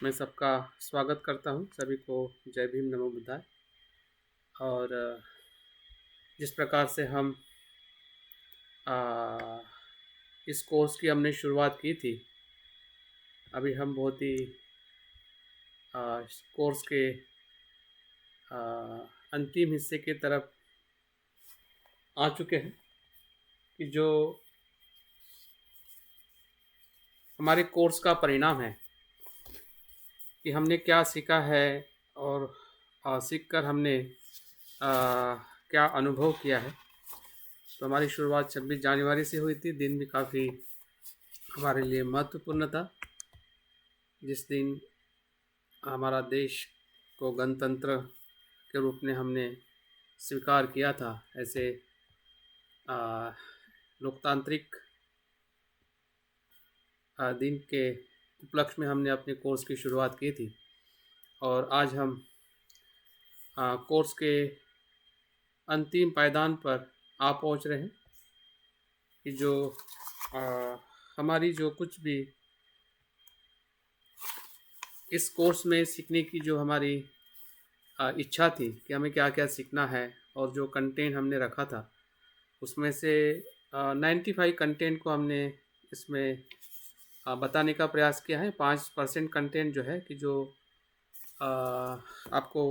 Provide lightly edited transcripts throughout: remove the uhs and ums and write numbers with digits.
मैं सबका स्वागत करता हूँ। सभी को जय भीम, नमो बुद्धाय। और जिस प्रकार से हम अ, इस कोर्स की हमने शुरुआत की थी, अभी हम बहुत ही कोर्स के अ, अंतिम हिस्से की तरफ आ चुके हैं कि जो हमारे कोर्स का परिणाम है कि हमने क्या सीखा है और सीख कर हमने क्या अनुभव किया है। तो हमारी शुरुआत 26 जनवरी से हुई थी। दिन भी काफ़ी हमारे लिए महत्वपूर्ण था, जिस दिन हमारा देश को गणतंत्र के रूप में हमने स्वीकार किया था। ऐसे आ, लोकतांत्रिक दिन के उपलक्ष्य में हमने अपने कोर्स की शुरुआत की थी। और आज हम कोर्स के अंतिम पायदान पर आ पहुंच रहे हैं कि जो आ, हमारी जो कुछ भी इस कोर्स में सीखने की जो हमारी इच्छा थी कि हमें क्या क्या सीखना है, और जो कंटेंट हमने रखा था उसमें से 95 कंटेंट को हमने इसमें बताने का प्रयास किया है। 5% कंटेंट जो है कि जो आपको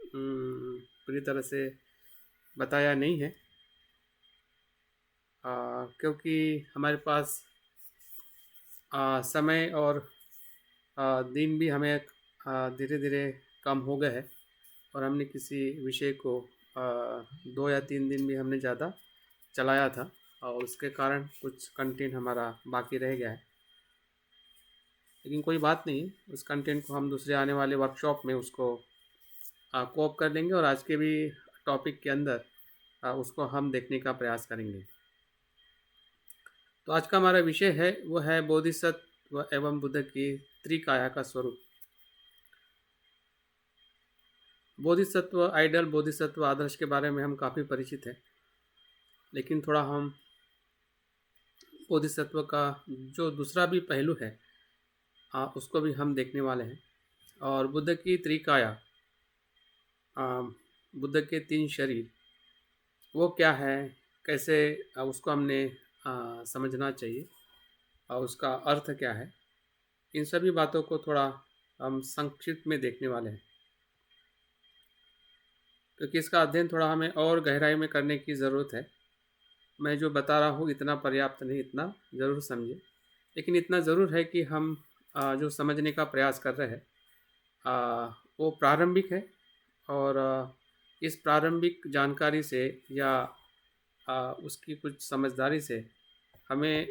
पूरी तरह से बताया नहीं है, क्योंकि हमारे पास समय और दिन भी हमें धीरे धीरे कम हो गए हैं, और हमने किसी विषय को 2 या 3 दिन भी हमने ज़्यादा चलाया था, और उसके कारण कुछ कंटेंट हमारा बाकी रह गया है। लेकिन कोई बात नहीं, उस कंटेंट को हम दूसरे आने वाले वर्कशॉप में उसको कोप कर लेंगे, और आज के भी टॉपिक के अंदर उसको हम देखने का प्रयास करेंगे। तो आज का हमारा विषय है वो है बोधिसत्व एवं बुद्ध की त्रिकाया का स्वरूप। बोधिसत्व आइडल, बोधिसत्व आदर्श के बारे में हम काफ़ी परिचित हैं, लेकिन थोड़ा हम बोधिसत्व का जो दूसरा भी पहलू है उसको भी हम देखने वाले हैं। और बुद्ध की त्रिकाया, बुद्ध के 3 शरीर, वो क्या है, कैसे उसको हमने समझना चाहिए, और उसका अर्थ क्या है, इन सभी बातों को थोड़ा हम संक्षिप्त में देखने वाले हैं, क्योंकि इसका अध्ययन थोड़ा हमें और गहराई में करने की ज़रूरत है। मैं जो बता रहा हूँ इतना पर्याप्त नहीं, इतना ज़रूर समझिए। लेकिन इतना ज़रूर है कि हम जो समझने का प्रयास कर रहे हैं वो प्रारंभिक है, और इस प्रारंभिक जानकारी से या उसकी कुछ समझदारी से हमें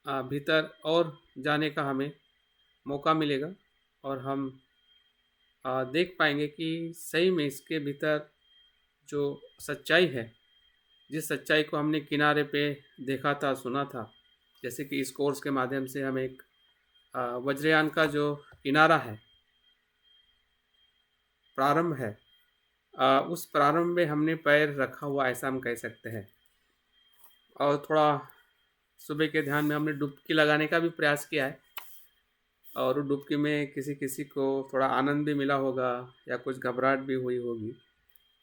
भीतर और जाने का हमें मौका मिलेगा, और हम देख पाएंगे कि सही में इसके भीतर जो सच्चाई है, जिस सच्चाई को हमने किनारे पे देखा था, सुना था, जैसे कि इस कोर्स के माध्यम से हम एक वज्रयान का जो किनारा है, प्रारंभ है, उस प्रारंभ में हमने पैर रखा हुआ, ऐसा हम कह सकते हैं। और थोड़ा सुबह के ध्यान में हमने डुबकी लगाने का भी प्रयास किया है, और डुबकी में किसी किसी को थोड़ा आनंद भी मिला होगा या कुछ घबराहट भी हुई होगी,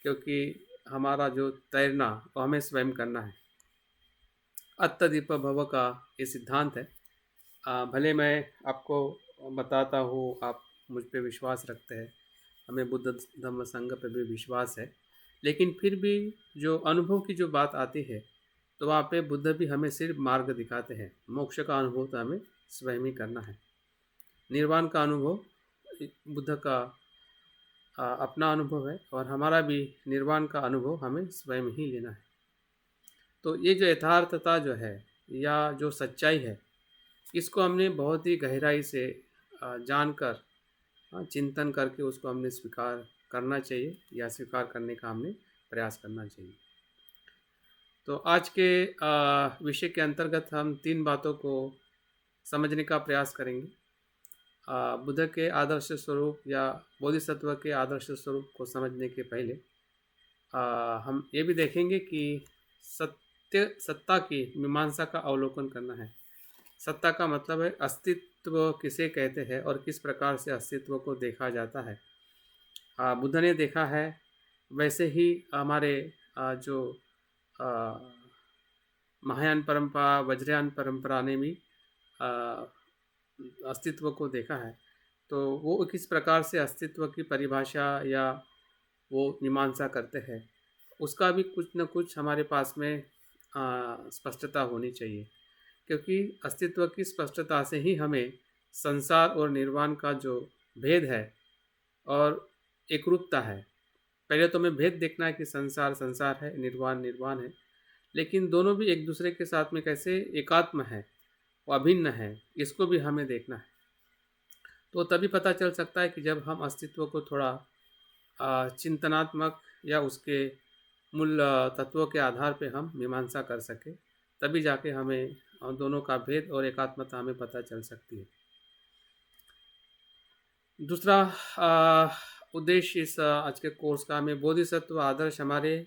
क्योंकि हमारा जो तैरना वो हमें स्वयं करना है। अत्तदीप भव का ये सिद्धांत है। भले मैं आपको बताता हूँ, आप मुझ पे विश्वास रखते हैं, हमें बुद्ध धम्म संघ पे भी विश्वास है, लेकिन फिर भी जो अनुभव की जो बात आती है, तो वहाँ पे बुद्ध भी हमें सिर्फ मार्ग दिखाते हैं। मोक्ष का अनुभव तो हमें स्वयं ही करना है। निर्वाण का अनुभव बुद्ध का अपना अनुभव है, और हमारा भी निर्वाण का अनुभव हमें स्वयं ही लेना है। तो ये जो यथार्थता जो है, या जो सच्चाई है, इसको हमने बहुत ही गहराई से जानकर, चिंतन करके उसको हमने स्वीकार करना चाहिए, या स्वीकार करने का हमने प्रयास करना चाहिए। तो आज के विषय के अंतर्गत हम 3 बातों को समझने का प्रयास करेंगे। बुद्ध के आदर्श स्वरूप या बोधिसत्व के आदर्श स्वरूप को समझने के पहले हम ये भी देखेंगे कि सत्ता की मीमांसा का अवलोकन करना है। सत्ता का मतलब है अस्तित्व किसे कहते हैं और किस प्रकार से अस्तित्व को देखा जाता है। बुद्ध ने देखा है, वैसे ही हमारे जो अ, महायान परंपरा, वज्रयान परंपरा ने भी अ, अस्तित्व को देखा है। तो वो किस प्रकार से अस्तित्व की परिभाषा या वो मीमांसा करते हैं, उसका भी कुछ न कुछ हमारे पास में स्पष्टता होनी चाहिए, क्योंकि अस्तित्व की स्पष्टता से ही हमें संसार और निर्वाण का जो भेद है और एकरूपता है। पहले तो हमें भेद देखना है कि संसार संसार है, निर्वाण निर्वाण है, लेकिन दोनों भी एक दूसरे के साथ में कैसे एकात्म है, वो अभिन्न है, इसको भी हमें देखना है। तो तभी पता चल सकता है कि जब हम अस्तित्व को थोड़ा चिंतनात्मक या उसके मूल तत्वों के आधार पे हम मीमांसा कर सके, तभी जाके हमें दोनों का भेद और एकात्मता हमें पता चल सकती है। दूसरा उद्देश्य इस आज के कोर्स का हमें बोधिसत्व आदर्श हमारे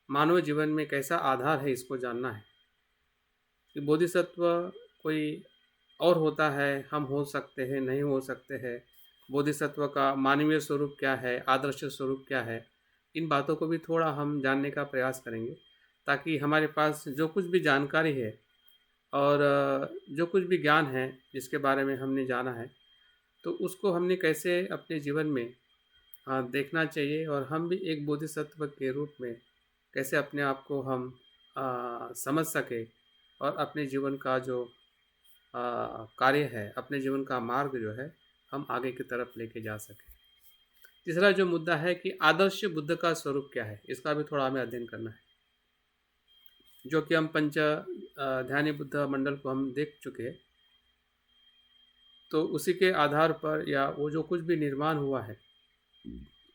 मानव जीवन में कैसा आधार है, इसको जानना है कि बोधिसत्व कोई और होता है, हम हो सकते हैं, नहीं हो सकते हैं, बोधिसत्व का मानवीय स्वरूप क्या है, आदर्श स्वरूप क्या है, इन बातों को भी थोड़ा हम जानने का प्रयास करेंगे, ताकि हमारे पास जो कुछ भी जानकारी है और जो कुछ भी ज्ञान है जिसके बारे में हमने जाना है, तो उसको हमने कैसे अपने जीवन में देखना चाहिए और हम भी एक बोधिसत्व के रूप में कैसे अपने आप को हम समझ सके और अपने जीवन का जो कार्य है, अपने जीवन का मार्ग जो है, हम आगे की तरफ लेके जा सकें। तीसरा जो मुद्दा है कि आदर्श बुद्ध का स्वरूप क्या है, इसका भी थोड़ा हमें अध्ययन करना है, जो कि हम पंच ध्यानी बुद्ध मंडल को हम देख चुके हैं। तो उसी के आधार पर या वो जो कुछ भी निर्माण हुआ है,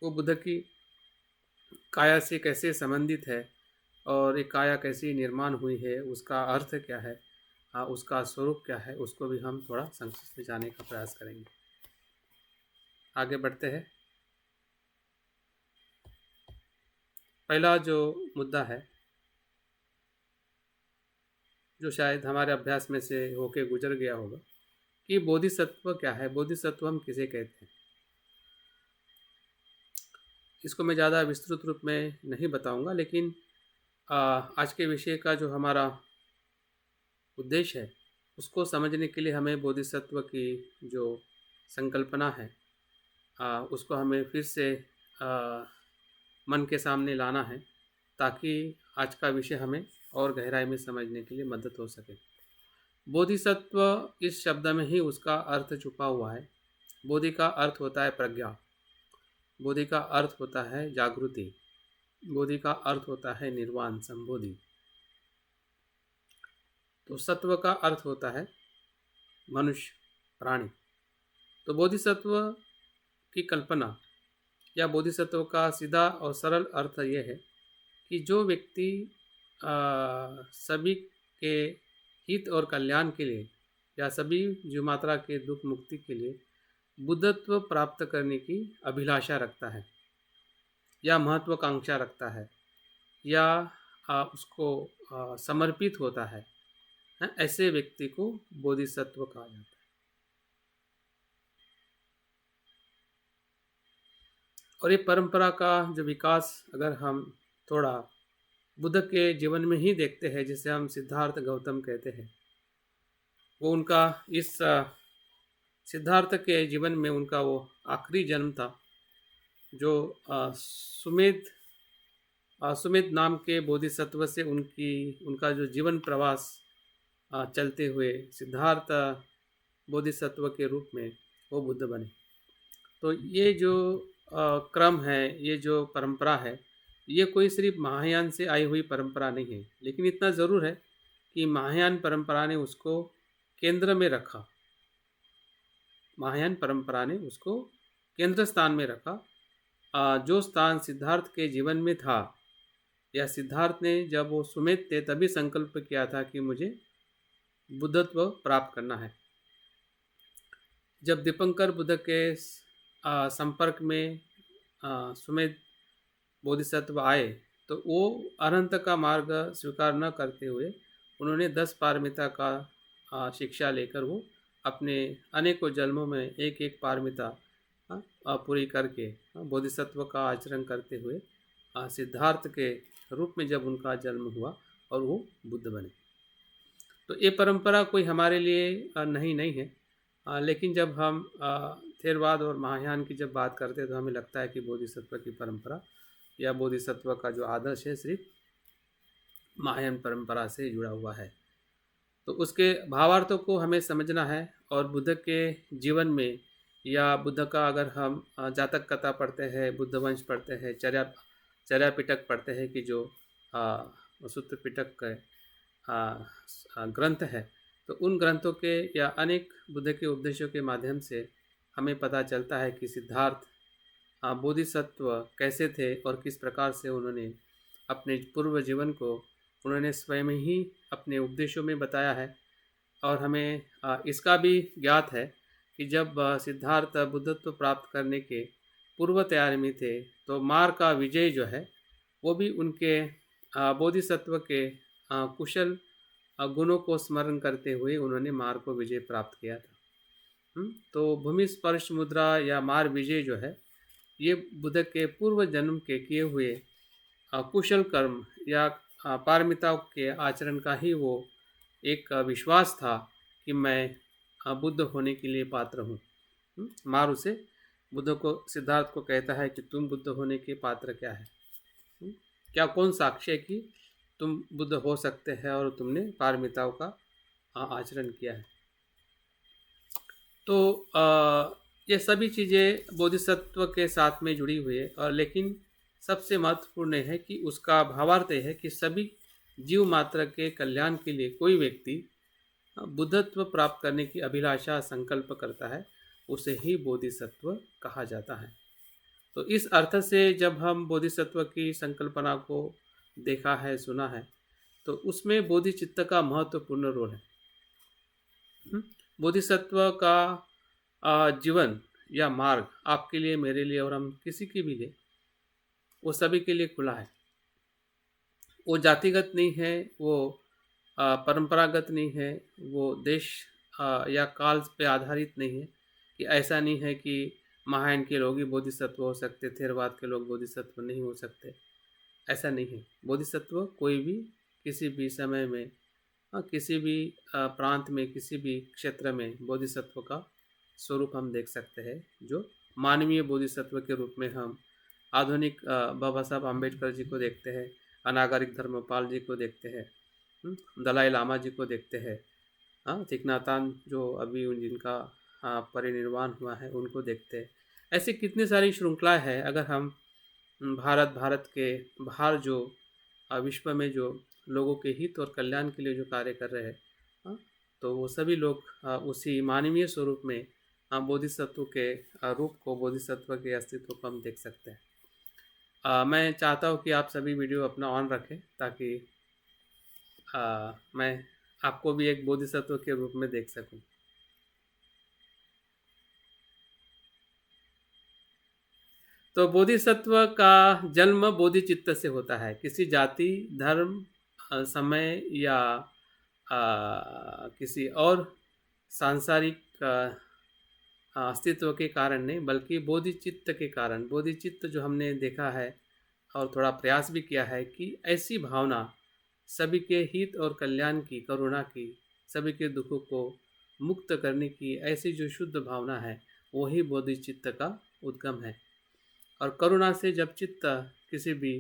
वो बुद्ध की काया से कैसे संबंधित है और एक काया कैसी निर्माण हुई है, उसका अर्थ क्या है, उसका स्वरूप क्या है, उसको भी हम थोड़ा संक्षिप्त में जाने का प्रयास करेंगे। आगे बढ़ते हैं। पहला जो मुद्दा है, जो शायद हमारे अभ्यास में से होके गुजर गया होगा, कि बोधिसत्व क्या है, बोधिसत्व हम किसे कहते हैं। इसको मैं ज़्यादा विस्तृत रूप में नहीं बताऊंगा, लेकिन आज के विषय का जो हमारा उद्देश्य है, उसको समझने के लिए हमें बोधिसत्व की जो संकल्पना है, उसको हमें फिर से मन के सामने लाना है, ताकि आज का विषय हमें और गहराई में समझने के लिए मदद हो सके। बोधिसत्व इस शब्द में ही उसका अर्थ छुपा हुआ है। बोधि का अर्थ होता है प्रज्ञा, बोधि का अर्थ होता है जागृति, बोधि का अर्थ होता है निर्वाण संबोधि। तो सत्व का अर्थ होता है मनुष्य, प्राणी। तो बोधिसत्व की कल्पना या बोधिसत्व का सीधा और सरल अर्थ यह है कि जो व्यक्ति सभी के हित और कल्याण के लिए या सभी जीव मात्रा के दुख मुक्ति के लिए बुद्धत्व प्राप्त करने की अभिलाषा रखता है या महत्वाकांक्षा रखता है या उसको समर्पित होता है, ऐसे व्यक्ति को बोधिसत्व कहा जाता है। और ये परंपरा का जो विकास अगर हम थोड़ा बुद्ध के जीवन में ही देखते हैं, जिसे हम सिद्धार्थ गौतम कहते हैं, वो उनका इस सिद्धार्थ के जीवन में उनका वो आखिरी जन्म था, जो सुमेध नाम के बोधिसत्व से उनका जो जीवन प्रवास चलते हुए सिद्धार्थ बोधिसत्व के रूप में वो बुद्ध बने। तो ये जो क्रम है, ये जो परंपरा है, ये कोई सिर्फ महायान से आई हुई परंपरा नहीं है, लेकिन इतना ज़रूर है कि महायान परंपरा ने उसको केंद्र में रखा, महायान परंपरा ने उसको केंद्र स्थान में रखा। जो स्थान सिद्धार्थ के जीवन में था, या सिद्धार्थ ने जब वो सुमेध थे तभी संकल्प किया था कि मुझे बुद्धत्व प्राप्त करना है। जब दीपंकर बुद्ध के संपर्क में सुमेध बोधिसत्व आए, तो वो अनंत का मार्ग स्वीकार न करते हुए उन्होंने 10 पारमिता का शिक्षा लेकर वो अपने अनेकों जन्मों में एक एक पारमिता पूरी करके बोधिसत्व का आचरण करते हुए सिद्धार्थ के रूप में जब उनका जन्म हुआ और वो बुद्ध बने। तो ये परंपरा कोई हमारे लिए नहीं है। लेकिन जब हम थेरवाद और महायान की जब बात करते हैं तो हमें लगता है कि बोधिसत्व की परंपरा या बोधिसत्व का जो आदर्श है सिर्फ महायान परंपरा से जुड़ा हुआ है। तो उसके भावार्थों को हमें समझना है और बुद्ध के जीवन में या बुद्ध का अगर हम जातक कथा पढ़ते हैं, बुद्ध वंश पढ़ते हैं, चर्या पिटक पढ़ते हैं कि जो सूत्र पिटक का ग्रंथ है, तो उन ग्रंथों के या अनेक बुद्ध के उपदेशों के माध्यम से हमें पता चलता है कि सिद्धार्थ बोधिसत्व कैसे थे और किस प्रकार से उन्होंने अपने पूर्व जीवन को उन्होंने स्वयं ही अपने उपदेशों में बताया है। और हमें इसका भी ज्ञात है कि जब सिद्धार्थ बुद्धत्व प्राप्त करने के पूर्व तैयारी में थे तो मार का विजय जो है वो भी उनके बोधिसत्व के कुशल गुणों को स्मरण करते हुए उन्होंने मार को विजय प्राप्त किया था। तो भूमि स्पर्श मुद्रा या मार विजय जो है ये बुद्ध के पूर्व जन्म के किए हुए कुशल कर्म या पारमिताओं के आचरण का ही वो एक विश्वास था कि मैं बुद्ध होने के लिए पात्र हूँ। मार उसे बुद्ध को सिद्धार्थ को कहता है कि तुम बुद्ध होने के पात्र क्या है, क्या कौन साक्ष्य है कि तुम बुद्ध हो सकते हैं और तुमने पारमिताओं का आचरण किया है। तो ये सभी चीज़ें बोधिसत्व के साथ में जुड़ी हुई है और लेकिन सबसे महत्वपूर्ण है कि उसका भावार्थ है कि सभी जीव मात्र के कल्याण के लिए कोई व्यक्ति बुद्धत्व प्राप्त करने की अभिलाषा संकल्प करता है, उसे ही बोधिसत्व कहा जाता है। तो इस अर्थ से जब हम बोधिसत्व की संकल्पना को देखा है, सुना है, तो उसमें बोधिचित्त का महत्वपूर्ण रोल है। बोधिसत्व का जीवन या मार्ग आपके लिए, मेरे लिए और हम किसी की भी लिए, वो सभी के लिए खुला है। वो जातिगत नहीं है, वो परंपरागत नहीं है, वो देश या काल पे आधारित नहीं है कि ऐसा नहीं है कि महायान के लोग ही बोधिसत्व हो सकते, थेरवाद के लोग बोधिसत्व नहीं हो सकते, ऐसा नहीं है। बोधिसत्व कोई भी किसी भी समय में किसी भी प्रांत में किसी भी क्षेत्र में बोधिसत्व का स्वरूप हम देख सकते हैं, जो मानवीय बोधिसत्व के रूप में हम आधुनिक बाबा साहब आम्बेडकर जी को देखते हैं, अनागरिक धर्मपाल जी को देखते हैं, दलाई लामा जी को देखते हैं, थीक नhat हanh जो अभी जिनका परिनिर्वाण हुआ है उनको देखते हैं। ऐसी कितनी सारी श्रृंखला है। अगर हम भारत के बाहर जो विश्व में जो लोगों के हित और कल्याण के लिए जो कार्य कर रहे हैं, तो वो सभी लोग उसी मानवीय स्वरूप में बोधिसत्व के रूप को, बोधिसत्व के अस्तित्व को हम देख सकते हैं। मैं चाहता हूँ कि आप सभी वीडियो अपना ऑन रखें ताकि मैं आपको भी एक बोधिसत्व के रूप में देख सकूं। तो बोधिसत्व का जन्म बोधिचित्त से होता है। किसी जाति, धर्म, समय या किसी और सांसारिक अस्तित्व के कारण नहीं, बल्कि बोधिचित्त के कारण। बोधिचित्त जो हमने देखा है और थोड़ा प्रयास भी किया है कि ऐसी भावना सभी के हित और कल्याण की, करुणा की, सभी के दुखों को मुक्त करने की ऐसी जो शुद्ध भावना है वही बोधिचित्त का उद्गम है। और करुणा से जब चित्त किसी भी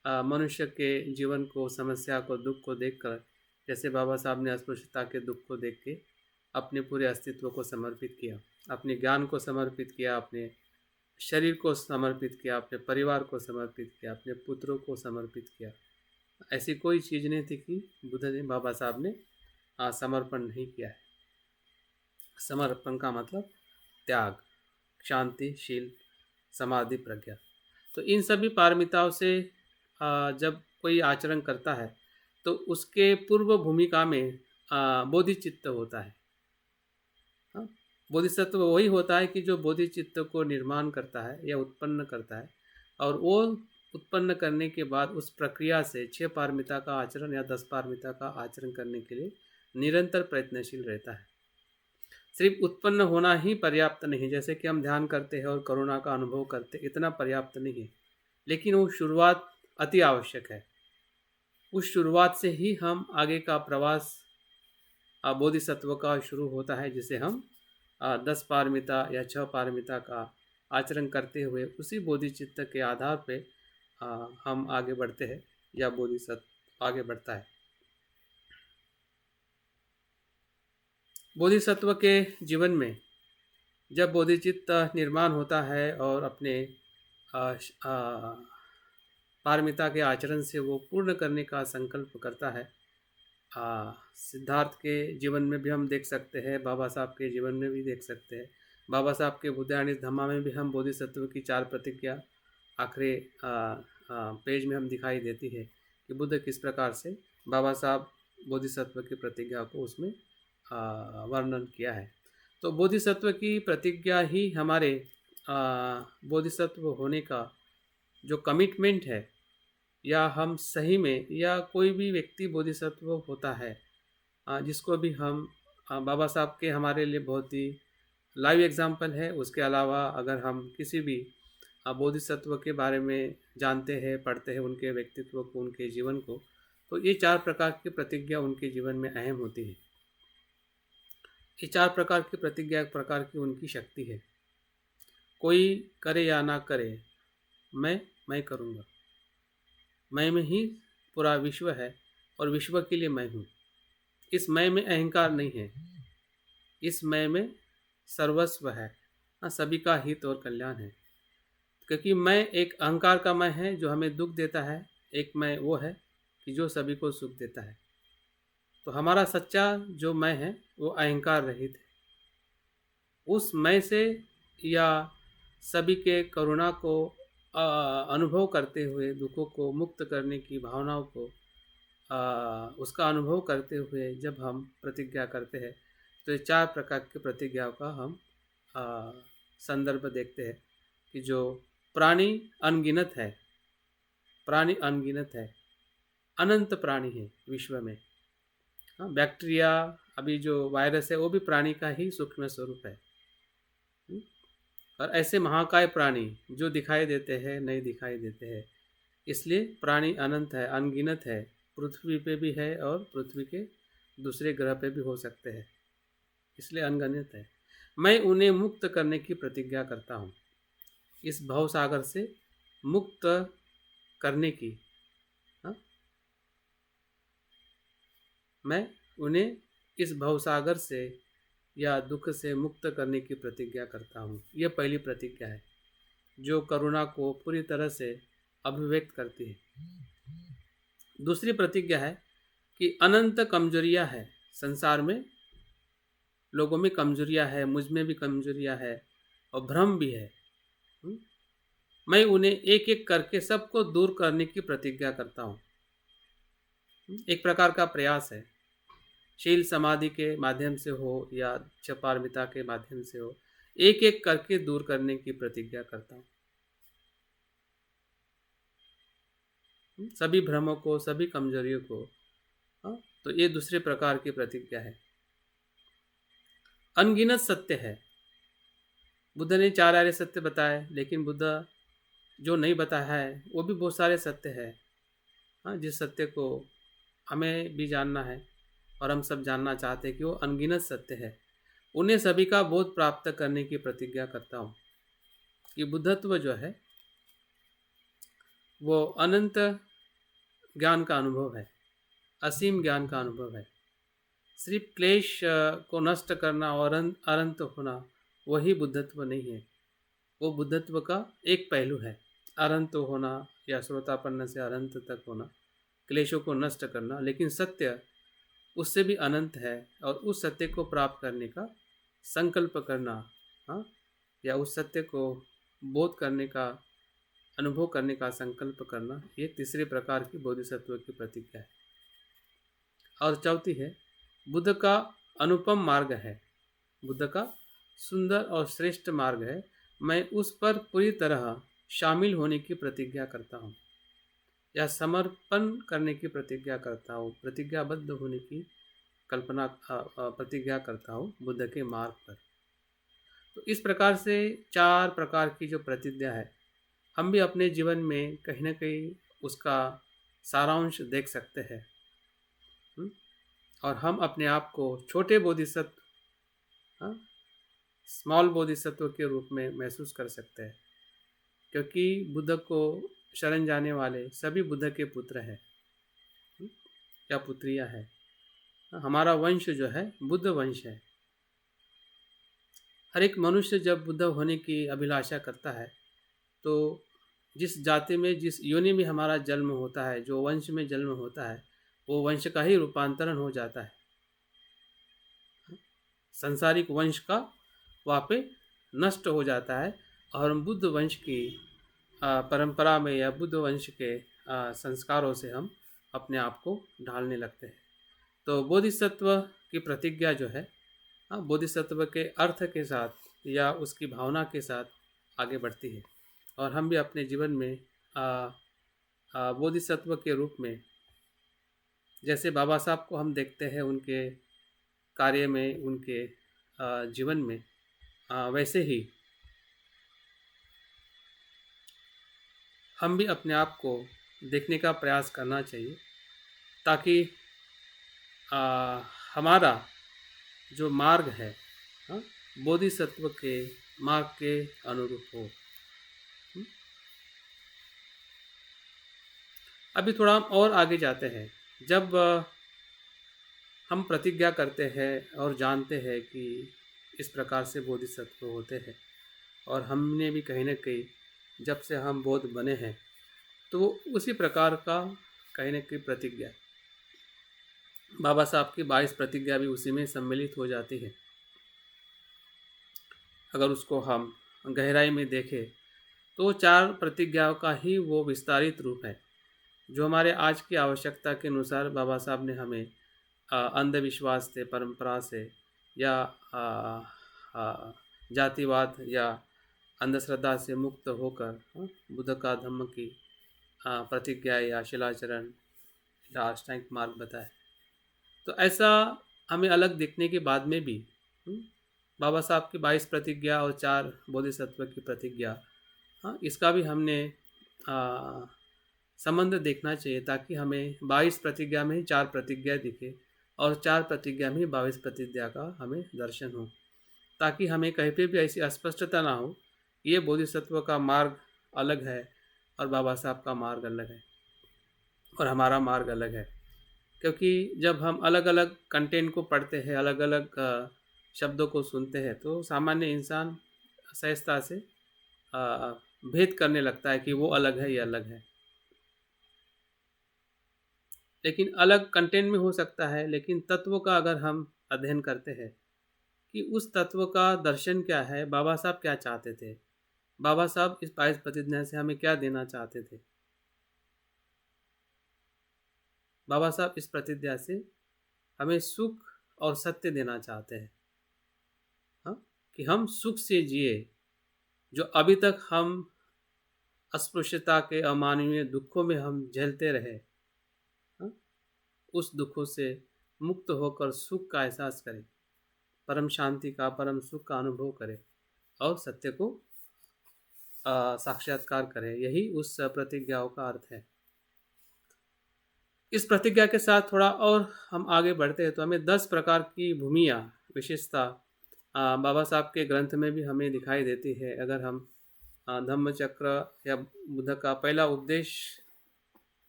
मनुष्य के जीवन को, समस्या को, दुख को देखकर, जैसे बाबा साहब ने अस्पृश्यता के दुख को देख के अपने पूरे अस्तित्व को समर्पित किया, अपने ज्ञान को समर्पित किया, अपने शरीर को समर्पित किया, अपने परिवार को समर्पित किया, अपने पुत्रों को समर्पित किया, ऐसी कोई चीज़ नहीं थी कि बुद्ध ने, बाबा साहब ने समर्पण नहीं किया है। समर्पण का मतलब त्याग, शांति, शील, समाधि, प्रज्ञा। तो इन सभी पारमिताओं से जब कोई आचरण करता है तो उसके पूर्व भूमिका में बोधिचित्त होता है। बोधिसत्व वही होता है कि जो बोधिचित्त को निर्माण करता है या उत्पन्न करता है, और वो उत्पन्न करने के बाद उस प्रक्रिया से 6 पारमिता का आचरण या 10 पारमिता का आचरण करने के लिए निरंतर प्रयत्नशील रहता है। सिर्फ उत्पन्न होना ही पर्याप्त नहीं, जैसे कि हम ध्यान करते हैं और करुणा का अनुभव करते, इतना पर्याप्त नहीं है, लेकिन वो शुरुआत अति आवश्यक है। उस शुरुआत से ही हम आगे का प्रवास बोधिसत्व का शुरू होता है, जिसे हम 10 पारमिता या 6 पारमिता का आचरण करते हुए उसी बोधिचित्त के आधार पे हम आगे बढ़ते हैं या बोधिसत्व आगे बढ़ता है। बोधिसत्व के जीवन में जब बोधिचित्त निर्माण होता है और अपने पारमिता के आचरण से वो पूर्ण करने का संकल्प करता है। सिद्धार्थ के जीवन में भी हम देख सकते हैं, बाबा साहब के जीवन में भी देख सकते हैं। बाबा साहब के बुद्धायनिक धम्मा में भी हम बोधिसत्व की 4 प्रतिज्ञा आखिरी पेज में हम दिखाई देती है कि बुद्ध किस प्रकार से बाबा साहब बोधिसत्व की प्रतिज्ञा को उसमें वर्णन किया है। तो बोधिसत्व की प्रतिज्ञा ही हमारे बोधिसत्व होने का जो कमिटमेंट है, या हम सही में, या कोई भी व्यक्ति बोधिसत्व होता है जिसको भी हम बाबा साहब के हमारे लिए बहुत ही लाइव एग्जाम्पल है। उसके अलावा अगर हम किसी भी बोधिसत्व के बारे में जानते हैं, पढ़ते हैं, उनके व्यक्तित्व को, उनके जीवन को, तो ये 4 प्रकार की प्रतिज्ञा उनके जीवन में अहम होती है। ये 4 प्रकार की प्रतिज्ञा एक प्रकार की उनकी शक्ति है। कोई करे या ना करे, मैं करूँगा। मैं में ही पूरा विश्व है और विश्व के लिए मैं हूँ। इस मैं में अहंकार नहीं है, इस मैं में सर्वस्व है, सभी का हित और कल्याण है। क्योंकि मैं एक अहंकार का मैं है जो हमें दुख देता है, एक मैं वो है कि जो सभी को सुख देता है। तो हमारा सच्चा जो मैं है वो अहंकार रहित है। उस मैं से या सभी के करुणा को अनुभव करते हुए, दुखों को मुक्त करने की भावनाओं को उसका अनुभव करते हुए जब हम प्रतिज्ञा करते हैं, तो ये 4 प्रकार की प्रतिज्ञाओं का हम संदर्भ देखते हैं कि जो प्राणी अनगिनत है, प्राणी अनगिनत है, अनंत प्राणी है विश्व में। बैक्टीरिया, अभी जो वायरस है, वो भी प्राणी का ही सूक्ष्म स्वरूप है। और ऐसे महाकाय प्राणी जो दिखाई देते हैं, नहीं दिखाई देते हैं, इसलिए प्राणी अनंत है, अनगिनत है। पृथ्वी पे भी है और पृथ्वी के दूसरे ग्रह पे भी हो सकते हैं, इसलिए अनगिनत है। मैं उन्हें मुक्त करने की प्रतिज्ञा करता हूँ, इस भव सागर से मुक्त करने की। मैं उन्हें इस भवसागर से या दुख से मुक्त करने की प्रतिज्ञा करता हूँ। यह पहली प्रतिज्ञा है जो करुणा को पूरी तरह से अभिव्यक्त करती है। दूसरी प्रतिज्ञा है कि अनंत कमजोरियाँ है संसार में, लोगों में कमजोरियाँ है, मुझ में भी कमजोरियाँ है और भ्रम भी है। मैं उन्हें एक एक करके सबको दूर करने की प्रतिज्ञा करता हूँ। एक प्रकार का प्रयास है, शील समाधि के माध्यम से हो या पारमिता के माध्यम से हो, एक एक करके दूर करने की प्रतिज्ञा करता हूँ। सभी भ्रमों को, सभी कमजोरियों को। तो ये दूसरे प्रकार की प्रतिज्ञा है। अनगिनत सत्य है। बुद्ध ने 4 आर्य सत्य बताए, लेकिन बुद्ध जो नहीं बताया है वो भी बहुत सारे सत्य है। जिस सत्य को हमें भी जानना है और हम सब जानना चाहते हैं कि वो अनगिनत सत्य है, उन्हें सभी का बोध प्राप्त करने की प्रतिज्ञा करता हूँ। कि बुद्धत्व जो है वो अनंत ज्ञान का अनुभव है, असीम ज्ञान का अनुभव है। सिर्फ क्लेश को नष्ट करना और अनंत होना वही बुद्धत्व नहीं है। वो बुद्धत्व का एक पहलू है, अनंत होना या श्रोतापन्न से अनंत तक होना, क्लेशों को नष्ट करना। लेकिन सत्य उससे भी अनंत है और उस सत्य को प्राप्त करने का संकल्प करना, या उस सत्य को बोध करने का, अनुभव करने का संकल्प करना, ये तीसरे प्रकार की बोधिसत्व की प्रतिज्ञा है। और चौथी है, बुद्ध का अनुपम मार्ग है, बुद्ध का सुंदर और श्रेष्ठ मार्ग है। मैं उस पर पूरी तरह शामिल होने की प्रतिज्ञा करता हूँ या समर्पण करने की प्रतिज्ञा करता हूँ, प्रतिज्ञाबद्ध होने की कल्पना प्रतिज्ञा करता हूँ बुद्ध के मार्ग पर। तो इस प्रकार से 4 प्रकार की जो प्रतिज्ञा है, हम भी अपने जीवन में कहीं न कहीं उसका सारांश देख सकते हैं। हुँ? और हम अपने आप को छोटे बोधिसत्व, हाँ, स्मॉल बोधिसत्व के रूप में महसूस कर सकते हैं, क्योंकि बुद्ध को शरण जाने वाले सभी बुद्ध के पुत्र हैं, हुँ, या पुत्रियाँ हैं। हमारा वंश जो है बुद्ध वंश है। हर एक मनुष्य जब बुद्ध होने की अभिलाषा करता है, तो जिस जाति में, जिस योनि में हमारा जन्म होता है, जो वंश में जन्म होता है, वो वंश का ही रूपांतरण हो जाता है। सांसारिक वंश का वहाँ पे नष्ट हो जाता है और हम बुद्ध वंश की परंपरा में या बुद्ध वंश के संस्कारों से हम अपने आप को ढालने लगते हैं। तो बोधिसत्व की प्रतिज्ञा जो है, बोधिसत्व के अर्थ के साथ या उसकी भावना के साथ आगे बढ़ती है और हम भी अपने जीवन में बोधिसत्व के रूप में, जैसे बाबा साहब को हम देखते हैं उनके कार्य में, उनके जीवन में, वैसे ही हम भी अपने आप को देखने का प्रयास करना चाहिए, ताकि हमारा जो मार्ग है, हाँ, बोधिसत्व के मार्ग के अनुरूप हो। अभी थोड़ा हम और आगे जाते हैं। जब हम प्रतिज्ञा करते हैं और जानते हैं कि इस प्रकार से बोधिसत्व होते हैं, और हमने भी कहीं न कहीं जब से हम बोध बने हैं, तो उसी प्रकार का कहीं न कहीं प्रतिज्ञा, बाबा साहब की 22 प्रतिज्ञा भी उसी में सम्मिलित हो जाती है। अगर उसको हम गहराई में देखें तो 4 प्रतिज्ञाओं का ही वो विस्तारित रूप है, जो हमारे आज की आवश्यकता के अनुसार बाबा साहब ने हमें अंधविश्वास से, परंपरा से, या जातिवाद या अंधश्रद्धा से मुक्त होकर बुद्ध का धम्म की प्रतिज्ञा या शिलाचरण या अष्टांगिक मार्ग बताए। तो ऐसा हमें अलग दिखने के बाद में भी बाबा साहब की 22 प्रतिज्ञा और 4 बोधिसत्व की प्रतिज्ञा, इसका भी हमने संबंध देखना चाहिए, ताकि हमें 22 प्रतिज्ञा में ही 4 प्रतिज्ञा दिखे और 4 प्रतिज्ञा में ही 22 प्रतिज्ञा का हमें दर्शन हो, ताकि हमें कहीं पे भी ऐसी अस्पष्टता ना हो, ये बोधिसत्व का मार्ग अलग है और बाबा साहब का मार्ग अलग है और हमारा मार्ग अलग है। क्योंकि जब हम अलग अलग कंटेंट को पढ़ते हैं, अलग अलग शब्दों को सुनते हैं, तो सामान्य इंसान सहजता से भेद करने लगता है कि वो अलग है, ये अलग है। लेकिन अलग कंटेंट में हो सकता है, लेकिन तत्व का अगर हम अध्ययन करते हैं कि उस तत्व का दर्शन क्या है, बाबा साहब क्या चाहते थे, बाबा साहब इस 22 प्रतिज्ञा से हमें क्या देना चाहते थे। बाबा साहब इस प्रतिज्ञा से हमें सुख और सत्य देना चाहते हैं, हाँ, कि हम सुख से जिए। जो अभी तक हम अस्पृश्यता के अमानवीय दुखों में हम झेलते रहे, हाँ, उस दुखों से मुक्त होकर सुख का एहसास करें, परम शांति का, परम सुख का अनुभव करें और सत्य को साक्षात्कार करें। यही उस प्रतिज्ञाओं का अर्थ है। इस प्रतिज्ञा के साथ थोड़ा और हम आगे बढ़ते हैं तो हमें 10 प्रकार की भूमिया, विशेषता बाबा साहब के ग्रंथ में भी हमें दिखाई देती है। अगर हम धम्म चक्र या बुद्ध का पहला उपदेश,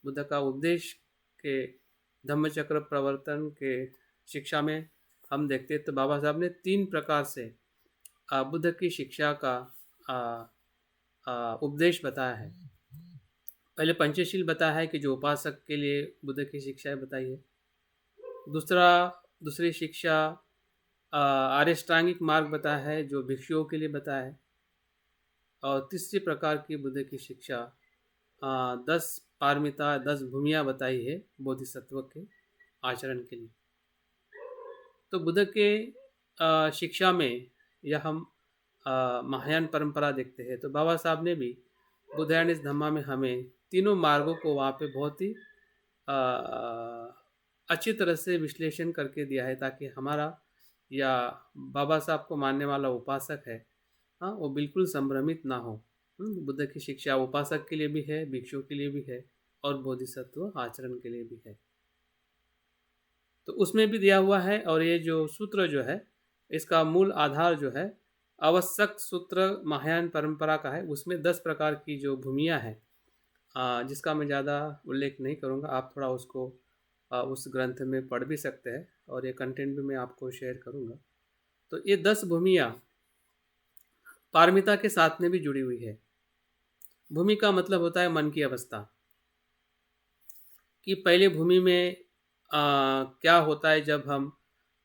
बुद्ध का उपदेश के धम्म चक्र प्रवर्तन के शिक्षा में हम देखते हैं, तो बाबा साहब ने 3 प्रकार से बुद्ध की शिक्षा का उपदेश बताया है। पहले पंचशील बताया है कि जो उपासक के लिए बुद्ध की शिक्षाएं बताई है। दूसरी शिक्षा आर्यष्टांगिक मार्ग बताया है, जो भिक्षुओं के लिए बताया है। और तीसरी प्रकार की बुद्ध की शिक्षा 10 पारमिता, 10 भूमियाँ बताई है बोधिसत्व के आचरण के लिए। तो बुद्ध के शिक्षा में या हम महायान परंपरा देखते हैं, तो बाबा साहब ने भी बुद्धायनिस धम्मा में हमें तीनों मार्गों को वहाँ पे बहुत ही अच्छी तरह से विश्लेषण करके दिया है, ताकि हमारा या बाबा साहब को मानने वाला उपासक है, हाँ, वो बिल्कुल संभ्रमित ना हो। बुद्ध की शिक्षा उपासक के लिए भी है, भिक्षु के लिए भी है, और बोधिसत्व आचरण के लिए भी है। तो उसमें भी दिया हुआ है। और ये जो सूत्र जो है, इसका मूल आधार जो है आवश्यक सूत्र महायान परंपरा का है। उसमें 10 प्रकार की जो भूमियाँ हैं, जिसका मैं ज़्यादा उल्लेख नहीं करूँगा, आप थोड़ा उसको उस ग्रंथ में पढ़ भी सकते हैं, और ये कंटेंट भी मैं आपको शेयर करूँगा। तो ये 10 भूमियाँ पारमिता के साथ में भी जुड़ी हुई है। भूमि का मतलब होता है मन की अवस्था, कि पहले भूमि में क्या होता है जब हम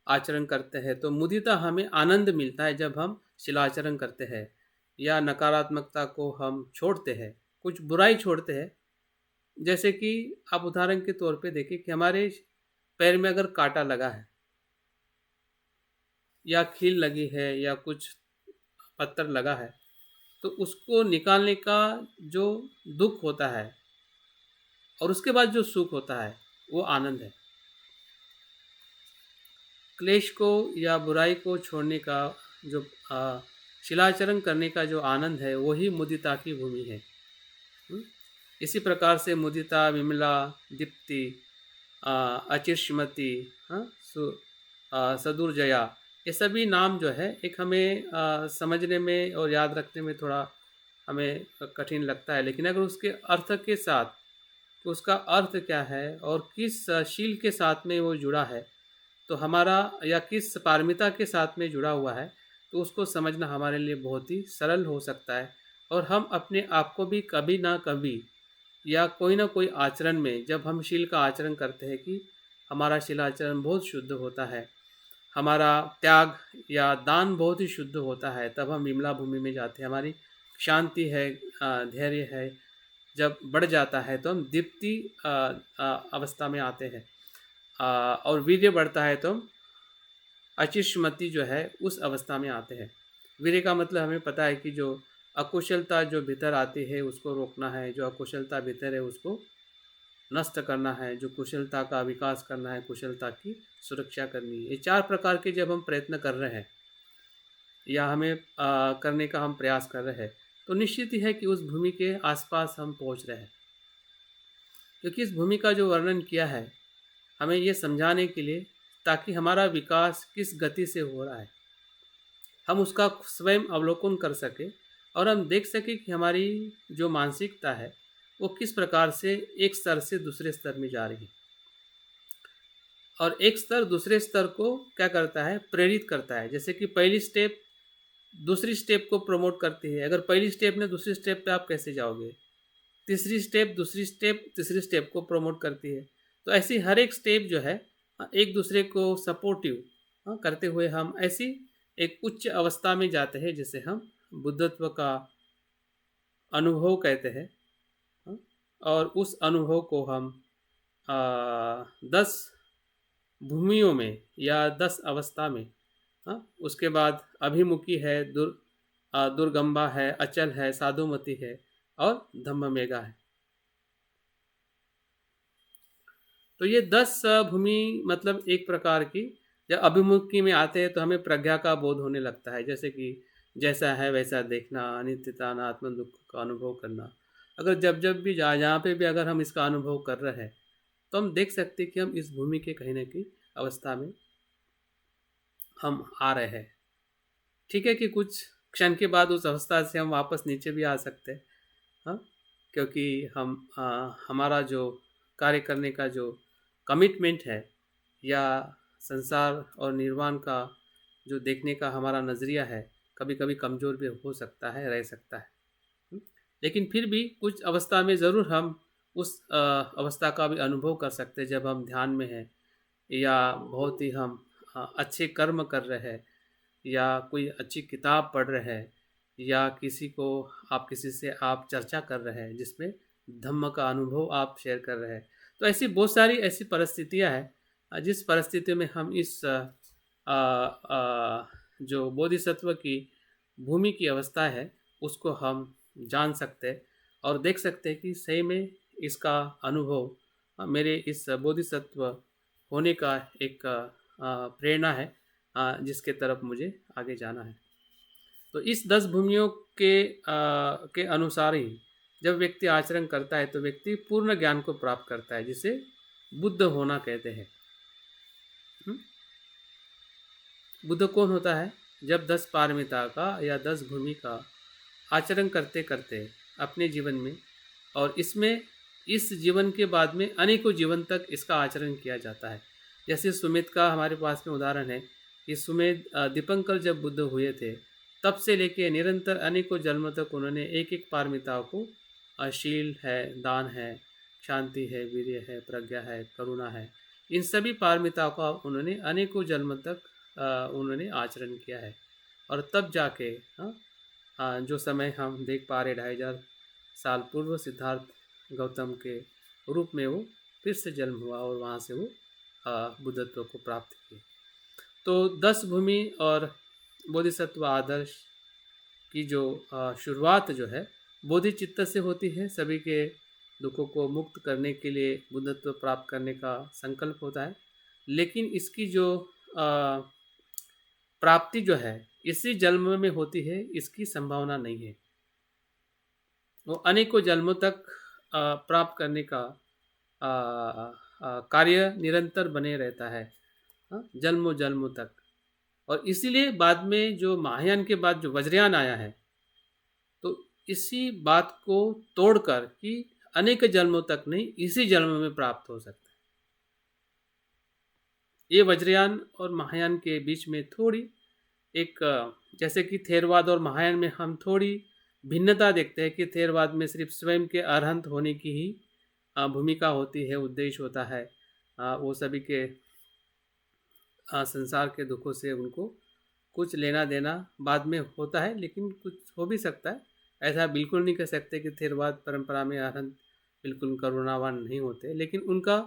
आचरण करते हैं। तो मुदिता हमें आनंद मिलता है जब हम शिलाचरण करते हैं, या नकारात्मकता को हम छोड़ते हैं, कुछ बुराई छोड़ते हैं। जैसे कि आप उदाहरण के तौर पे देखें कि हमारे पैर में अगर कांटा लगा है, या खील लगी है, या कुछ पत्थर लगा है, तो उसको निकालने का जो दुख होता है, और उसके बाद जो सुख होता है, वो आनंद है। क्लेश को या बुराई को छोड़ने का जो शिलाचरण करने का जो आनंद है, वही मुदिता की भूमि है। इसी प्रकार से मुदिता, विमला, दीप्ति, अचिष्मति, हाँ, सदुर्जया, ये सभी नाम जो है, एक हमें समझने में और याद रखने में थोड़ा हमें कठिन लगता है। लेकिन अगर उसके अर्थ के साथ, कि उसका अर्थ क्या है और किस शील के साथ में वो जुड़ा है, तो हमारा, या किस पारमिता के साथ में जुड़ा हुआ है, तो उसको समझना हमारे लिए बहुत ही सरल हो सकता है। और हम अपने आप को भी कभी ना कभी, या कोई ना कोई आचरण में, जब हम शील का आचरण करते हैं, कि हमारा शीलाचरण बहुत शुद्ध होता है, हमारा त्याग या दान बहुत ही शुद्ध होता है, तब हम विमला भूमि में जाते हैं। हमारी शांति है, धैर्य है, जब बढ़ जाता है तो हम दीप्ति अवस्था में आते हैं, और वीर्य बढ़ता है तो हम अचिष्मति जो है उस अवस्था में आते हैं। वीर्य का मतलब हमें पता है कि जो अकुशलता जो भीतर आती है उसको रोकना है, जो अकुशलता भीतर है उसको नष्ट करना है, जो कुशलता का विकास करना है, कुशलता की सुरक्षा करनी है। ये 4 प्रकार के जब हम प्रयत्न कर रहे हैं, या हमें करने का हम प्रयास कर रहे हैं, तो निश्चित ही है कि उस भूमि के आसपास हम पहुंच रहे हैं। क्योंकि इस भूमि का जो वर्णन किया है, हमें ये समझाने के लिए, ताकि हमारा विकास किस गति से हो रहा है, हम उसका स्वयं अवलोकन कर सकें, और हम देख सकें कि हमारी जो मानसिकता है, वो किस प्रकार से एक स्तर से दूसरे स्तर में जा रही है, और एक स्तर दूसरे स्तर को क्या करता है, प्रेरित करता है। जैसे कि पहली स्टेप दूसरी स्टेप को प्रमोट करती है। अगर पहली स्टेप ने दूसरी स्टेप पे आप कैसे जाओगे? तीसरी स्टेप दूसरी स्टेप तीसरी स्टेप को प्रमोट करती है। तो ऐसी हर एक स्टेप जो है, एक दूसरे को सपोर्टिव करते हुए हम ऐसी एक उच्च अवस्था में जाते हैं, जिसे हम बुद्धत्व का अनुभव कहते हैं। और उस अनुभव को हम 10 भूमियों में या 10 अवस्था में, उसके बाद अभिमुखी है, दुर्गंबा है, अचल है, साधुमती है, और धम्ममेगा है। तो ये 10 भूमि मतलब एक प्रकार की, जब अभिमुखी में आते हैं तो हमें प्रज्ञा का बोध होने लगता है। जैसे कि जैसा है वैसा देखना, अनित्यता, अनात्म, दुख का अनुभव करना। अगर जब भी जहाँ पे भी अगर हम इसका अनुभव कर रहे हैं, तो हम देख सकते हैं कि हम इस भूमि के कहीं ना कहीं अवस्था में हम आ रहे हैं। ठीक है कि कुछ क्षण के बाद उस अवस्था से हम वापस नीचे भी आ सकते हैं, हाँ, क्योंकि हमारा जो कार्य करने का जो कमिटमेंट है, या संसार और निर्वाण का जो देखने का हमारा नज़रिया है, कभी कभी कमज़ोर भी हो सकता है, रह सकता है। लेकिन फिर भी कुछ अवस्था में ज़रूर हम उस अवस्था का भी अनुभव कर सकते हैं, जब हम ध्यान में हैं, या बहुत ही हम अच्छे कर्म कर रहे हैं, या कोई अच्छी किताब पढ़ रहे हैं, या किसी से आप चर्चा कर रहे हैं, जिसमें धम्म का अनुभव आप शेयर कर रहे हैं। तो ऐसी बहुत सारी ऐसी परिस्थितियां हैं, जिस परिस्थिति में हम इस जो बोधिसत्व की भूमि की अवस्था है, उसको हम जान सकते हैं, और देख सकते हैं कि सही में इसका अनुभव मेरे इस बोधिसत्व होने का एक प्रेरणा है, जिसके तरफ मुझे आगे जाना है। तो इस 10 भूमियों के अनुसार ही जब व्यक्ति आचरण करता है तो व्यक्ति पूर्ण ज्ञान को प्राप्त करता है, जिसे बुद्ध होना कहते हैं। बुद्ध कौन होता है? जब 10 पारमिता का या 10 भूमि का आचरण करते करते अपने जीवन में, और इसमें इस जीवन के बाद में अनेकों जीवन तक इसका आचरण किया जाता है। जैसे सुमित का हमारे पास में उदाहरण है कि सुमित दीपंकर जब बुद्ध हुए थे, तब से लेके निरंतर अनेकों जन्मों तक उन्होंने एक एक पारमिताओं को, शील है, दान है, शांति है, वीर्य है, प्रज्ञा है, करुणा है, इन सभी पारमिताओं का उन्होंने अनेकों जन्म तक उन्होंने आचरण किया है। और तब जाके जो समय हम देख पा रहे 2500 साल पूर्व सिद्धार्थ गौतम के रूप में वो फिर से जन्म हुआ और वहाँ से वो बुद्धत्व को प्राप्त किए। तो 10 भूमि और बोधिसत्व आदर्श की जो शुरुआत जो है बोधिचित्त से होती है। सभी के दुखों को मुक्त करने के लिए बुद्धत्व प्राप्त करने का संकल्प होता है, लेकिन इसकी जो प्राप्ति जो है इसी जन्म में होती है, इसकी संभावना नहीं है। वो अनेकों जन्मों तक प्राप्त करने का कार्य निरंतर बने रहता है, जन्मों जन्मों तक। और इसीलिए बाद में जो महायान के बाद जो वज्रयान आया है, तो इसी बात को तोड़कर कि अनेक जन्मों तक नहीं, इसी जन्म में प्राप्त हो सकता है। ये वज्रयान और महायान के बीच में थोड़ी एक, जैसे कि थेरवाद और महायान में हम थोड़ी भिन्नता देखते हैं कि थेरवाद में सिर्फ स्वयं के अरहंत होने की ही भूमिका होती है, उद्देश्य होता है। वो सभी के संसार के दुखों से उनको कुछ लेना देना बाद में होता है, लेकिन कुछ हो भी सकता है। ऐसा बिल्कुल नहीं कह सकते कि थेरवाद परंपरा में अरहंत बिल्कुल करुणावान नहीं होते, लेकिन उनका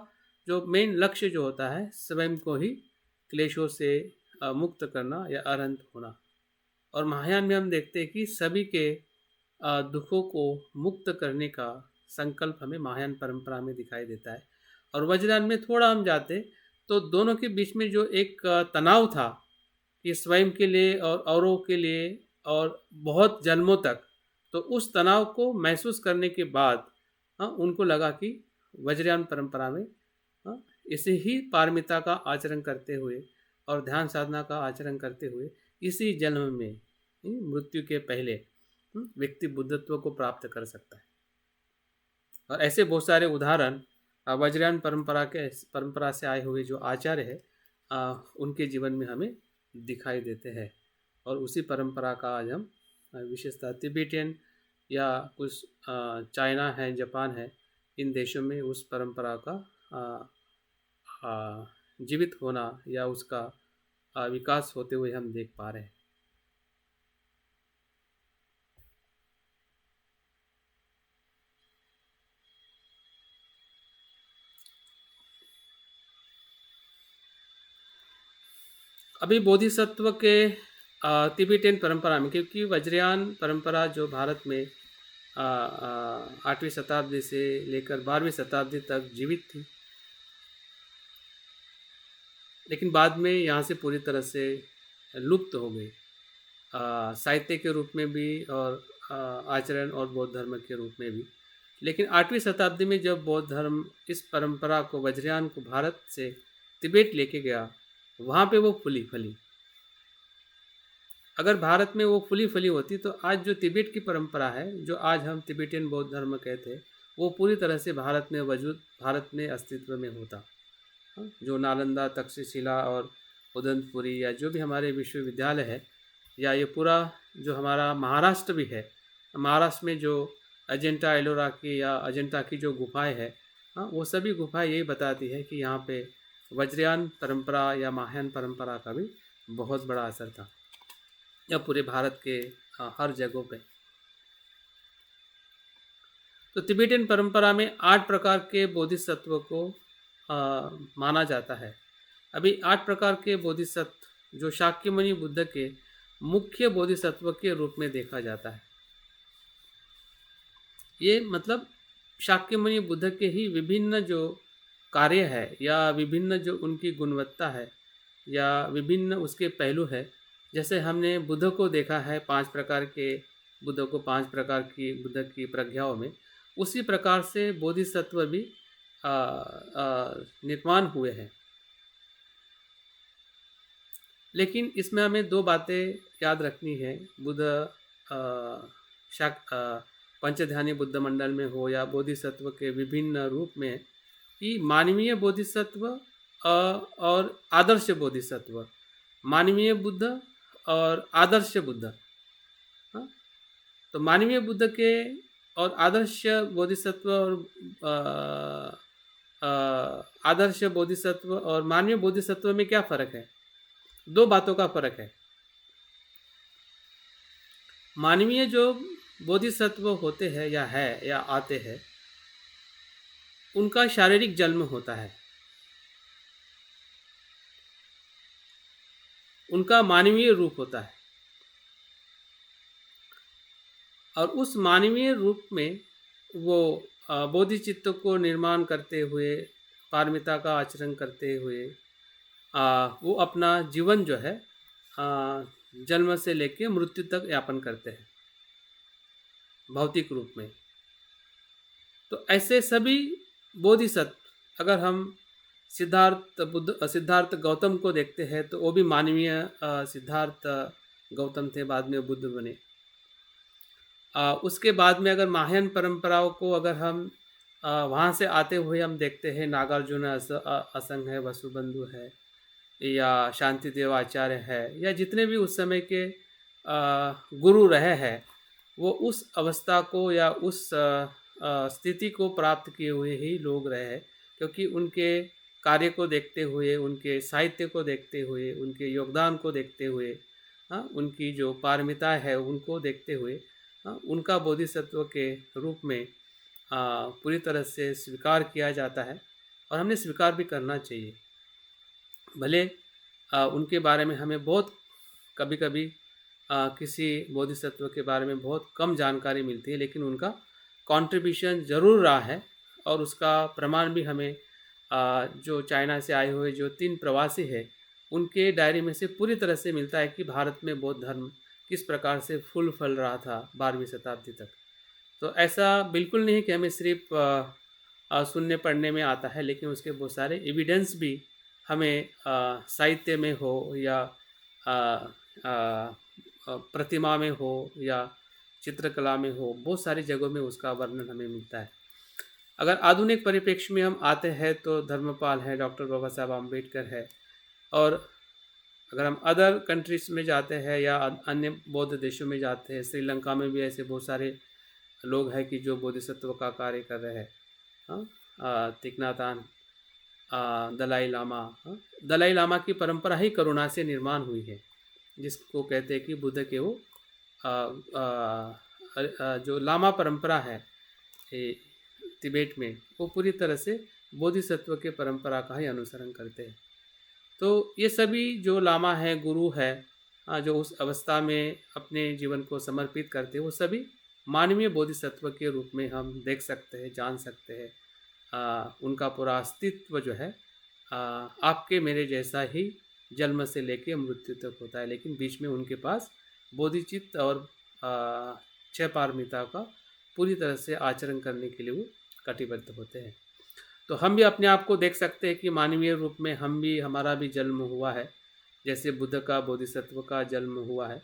जो मेन लक्ष्य जो होता है स्वयं को ही क्लेशों से मुक्त करना या अरहंत होना। और महायान में हम देखते हैं कि सभी के दुखों को मुक्त करने का संकल्प हमें महायान परंपरा में दिखाई देता है। और वज्रयान में थोड़ा हम जाते तो दोनों के बीच में जो एक तनाव था कि स्वयं के लिए और औरों के लिए और बहुत जन्मों तक, तो उस तनाव को महसूस करने के बाद उनको लगा कि वज्रयान परंपरा में इसे ही पारमिता का आचरण करते हुए और ध्यान साधना का आचरण करते हुए इसी जन्म में मृत्यु के पहले व्यक्ति बुद्धत्व को प्राप्त कर सकता है। और ऐसे बहुत सारे उदाहरण वज्रयान परंपरा से आए हुए जो आचार्य है उनके जीवन में हमें दिखाई देते हैं। और उसी परंपरा का आज हम विशेषतः तिब्बतियन या कुछ चाइना है, जापान है, इन देशों में उस परंपरा का जीवित होना या उसका विकास होते हुए हम देख पा रहे हैं। अभी बोधिसत्व के तिब्बतियन परंपरा में, क्योंकि वज्रयान परंपरा जो भारत में 8वीं शताब्दी से लेकर 12वीं शताब्दी तक जीवित थी, लेकिन बाद में यहाँ से पूरी तरह से लुप्त हो गई, साहित्य के रूप में भी और आचरण और बौद्ध धर्म के रूप में भी। लेकिन 8वीं शताब्दी में जब बौद्ध धर्म इस परंपरा को, वज्रयान को भारत से तिब्बत लेके गया, वहाँ पे वो फूली फली। अगर भारत में वो फूली फली होती तो आज जो तिब्बत की परंपरा है, जो आज हम तिब्बतियन बौद्ध धर्म कहते हैं, वो पूरी तरह से भारत में भारत में अस्तित्व में होता। जो नालंदा, तक्षशिला और उदंतपुरी या जो भी हमारे विश्वविद्यालय है, या ये पूरा जो हमारा महाराष्ट्र भी है, महाराष्ट्र में जो अजंता एलोरा की या अजंता की जो गुफाएं हैं, वो सभी गुफाएं यही बताती है कि यहाँ पे वज्रयान परंपरा या महायान परंपरा का भी बहुत बड़ा असर था, या पूरे भारत के हर जगहों पे। तो तिब्बतियन परंपरा में 8 प्रकार के बोधिसत्व को माना जाता है। अभी 8 प्रकार के बोधिसत्व जो शाक्यमुनि बुद्ध के मुख्य बोधिसत्व के रूप में देखा जाता है। ये मतलब शाक्यमुनि बुद्ध के ही विभिन्न जो कार्य है या विभिन्न जो उनकी गुणवत्ता है या विभिन्न उसके पहलू है, जैसे हमने बुद्ध को देखा है 5 प्रकार के, बुद्ध को 5 प्रकार की बुद्ध की प्रज्ञाओं में, उसी प्रकार से बोधिसत्व भी निर्माण हुए हैं। लेकिन इसमें हमें 2 बातें याद रखनी है। बुद्ध पंचध्यानी बुद्ध मंडल में हो या बोधिसत्व के विभिन्न रूप में, कि मानवीय बोधिसत्व और आदर्श बोधिसत्व, मानवीय बुद्ध और आदर्श बुद्ध। हाँ, तो मानवीय बुद्ध के और आदर्श बोधिसत्व और आदर्श बोधिसत्व और मानवीय बोधिसत्व में क्या फ़र्क है? 2 बातों का फ़र्क है। मानवीय जो बोधिसत्व होते हैं या आते हैं, उनका शारीरिक जन्म होता है, उनका मानवीय रूप होता है, और उस मानवीय रूप में वो बोधिचित्त को निर्माण करते हुए, पारमिता का आचरण करते हुए वो अपना जीवन जो है जन्म से लेकर मृत्यु तक यापन करते हैं भौतिक रूप में। तो ऐसे सभी बोधिसत्व, अगर हम सिद्धार्थ गौतम को देखते हैं तो वो भी मानवीय सिद्धार्थ गौतम थे, बाद में बुद्ध बने। उसके बाद में अगर महायान परंपराओं को अगर हम वहाँ से आते हुए हम देखते हैं, नागार्जुन असंग है, वसुबंधु है, या शांतिदेव आचार्य है, या जितने भी उस समय के गुरु रहे हैं, वो उस अवस्था को या उस स्थिति को प्राप्त किए हुए ही लोग रहे हैं, क्योंकि उनके कार्य को देखते हुए, उनके साहित्य को देखते हुए, उनके योगदान को देखते हुए, उनकी जो पारमिता है उनको देखते हुए, उनका बोधिसत्व के रूप में पूरी तरह से स्वीकार किया जाता है, और हमने स्वीकार भी करना चाहिए। भले उनके बारे में हमें बहुत कभी कभी किसी बोधिसत्व के बारे में बहुत कम जानकारी मिलती है, लेकिन उनका कंट्रीब्यूशन ज़रूर रहा है, और उसका प्रमाण भी हमें जो चाइना से आए हुए जो 3 प्रवासी हैं उनके डायरी में से पूरी तरह से मिलता है कि भारत में बौद्ध धर्म किस प्रकार से फूल फल रहा था 12वीं शताब्दी तक। तो ऐसा बिल्कुल नहीं कि हमें सिर्फ सुनने पढ़ने में आता है, लेकिन उसके बहुत सारे एविडेंस भी हमें साहित्य में हो या प्रतिमा में हो या चित्रकला में हो, बहुत सारी जगहों में उसका वर्णन हमें मिलता है। अगर आधुनिक परिप्रेक्ष्य में हम आते हैं तो धर्मपाल है, डॉक्टर बाबा साहब आम्बेडकर है, और अगर हम अदर कंट्रीज में जाते हैं या अन्य बौद्ध देशों में जाते हैं, श्रीलंका में भी ऐसे बहुत सारे लोग हैं कि जो बोधिसत्व का कार्य कर रहे हैं। थीक नॉ थान, दलाई लामा। दलाई लामा की परंपरा ही करुणा से निर्माण हुई है, जिसको कहते हैं कि बुद्ध के वो जो लामा परंपरा है तिबेट में, वो पूरी तरह से बोधिसत्व के परंपरा का ही अनुसरण करते हैं। तो ये सभी जो लामा है, गुरु है, जो उस अवस्था में अपने जीवन को समर्पित करते हैं, वो सभी मानवीय बोधिसत्व के रूप में हम देख सकते हैं, जान सकते हैं। उनका पूरा अस्तित्व जो है आपके मेरे जैसा ही जन्म से लेके मृत्यु तक होता है, लेकिन बीच में उनके पास बोधिचित्त और 6 पारमिता का पूरी तरह से आचरण करने के लिए वो कटिबद्ध होते हैं। तो हम भी अपने आप को देख सकते हैं कि मानवीय रूप में हमारा भी जन्म हुआ है, जैसे बुद्ध का बोधिसत्व का जन्म हुआ है,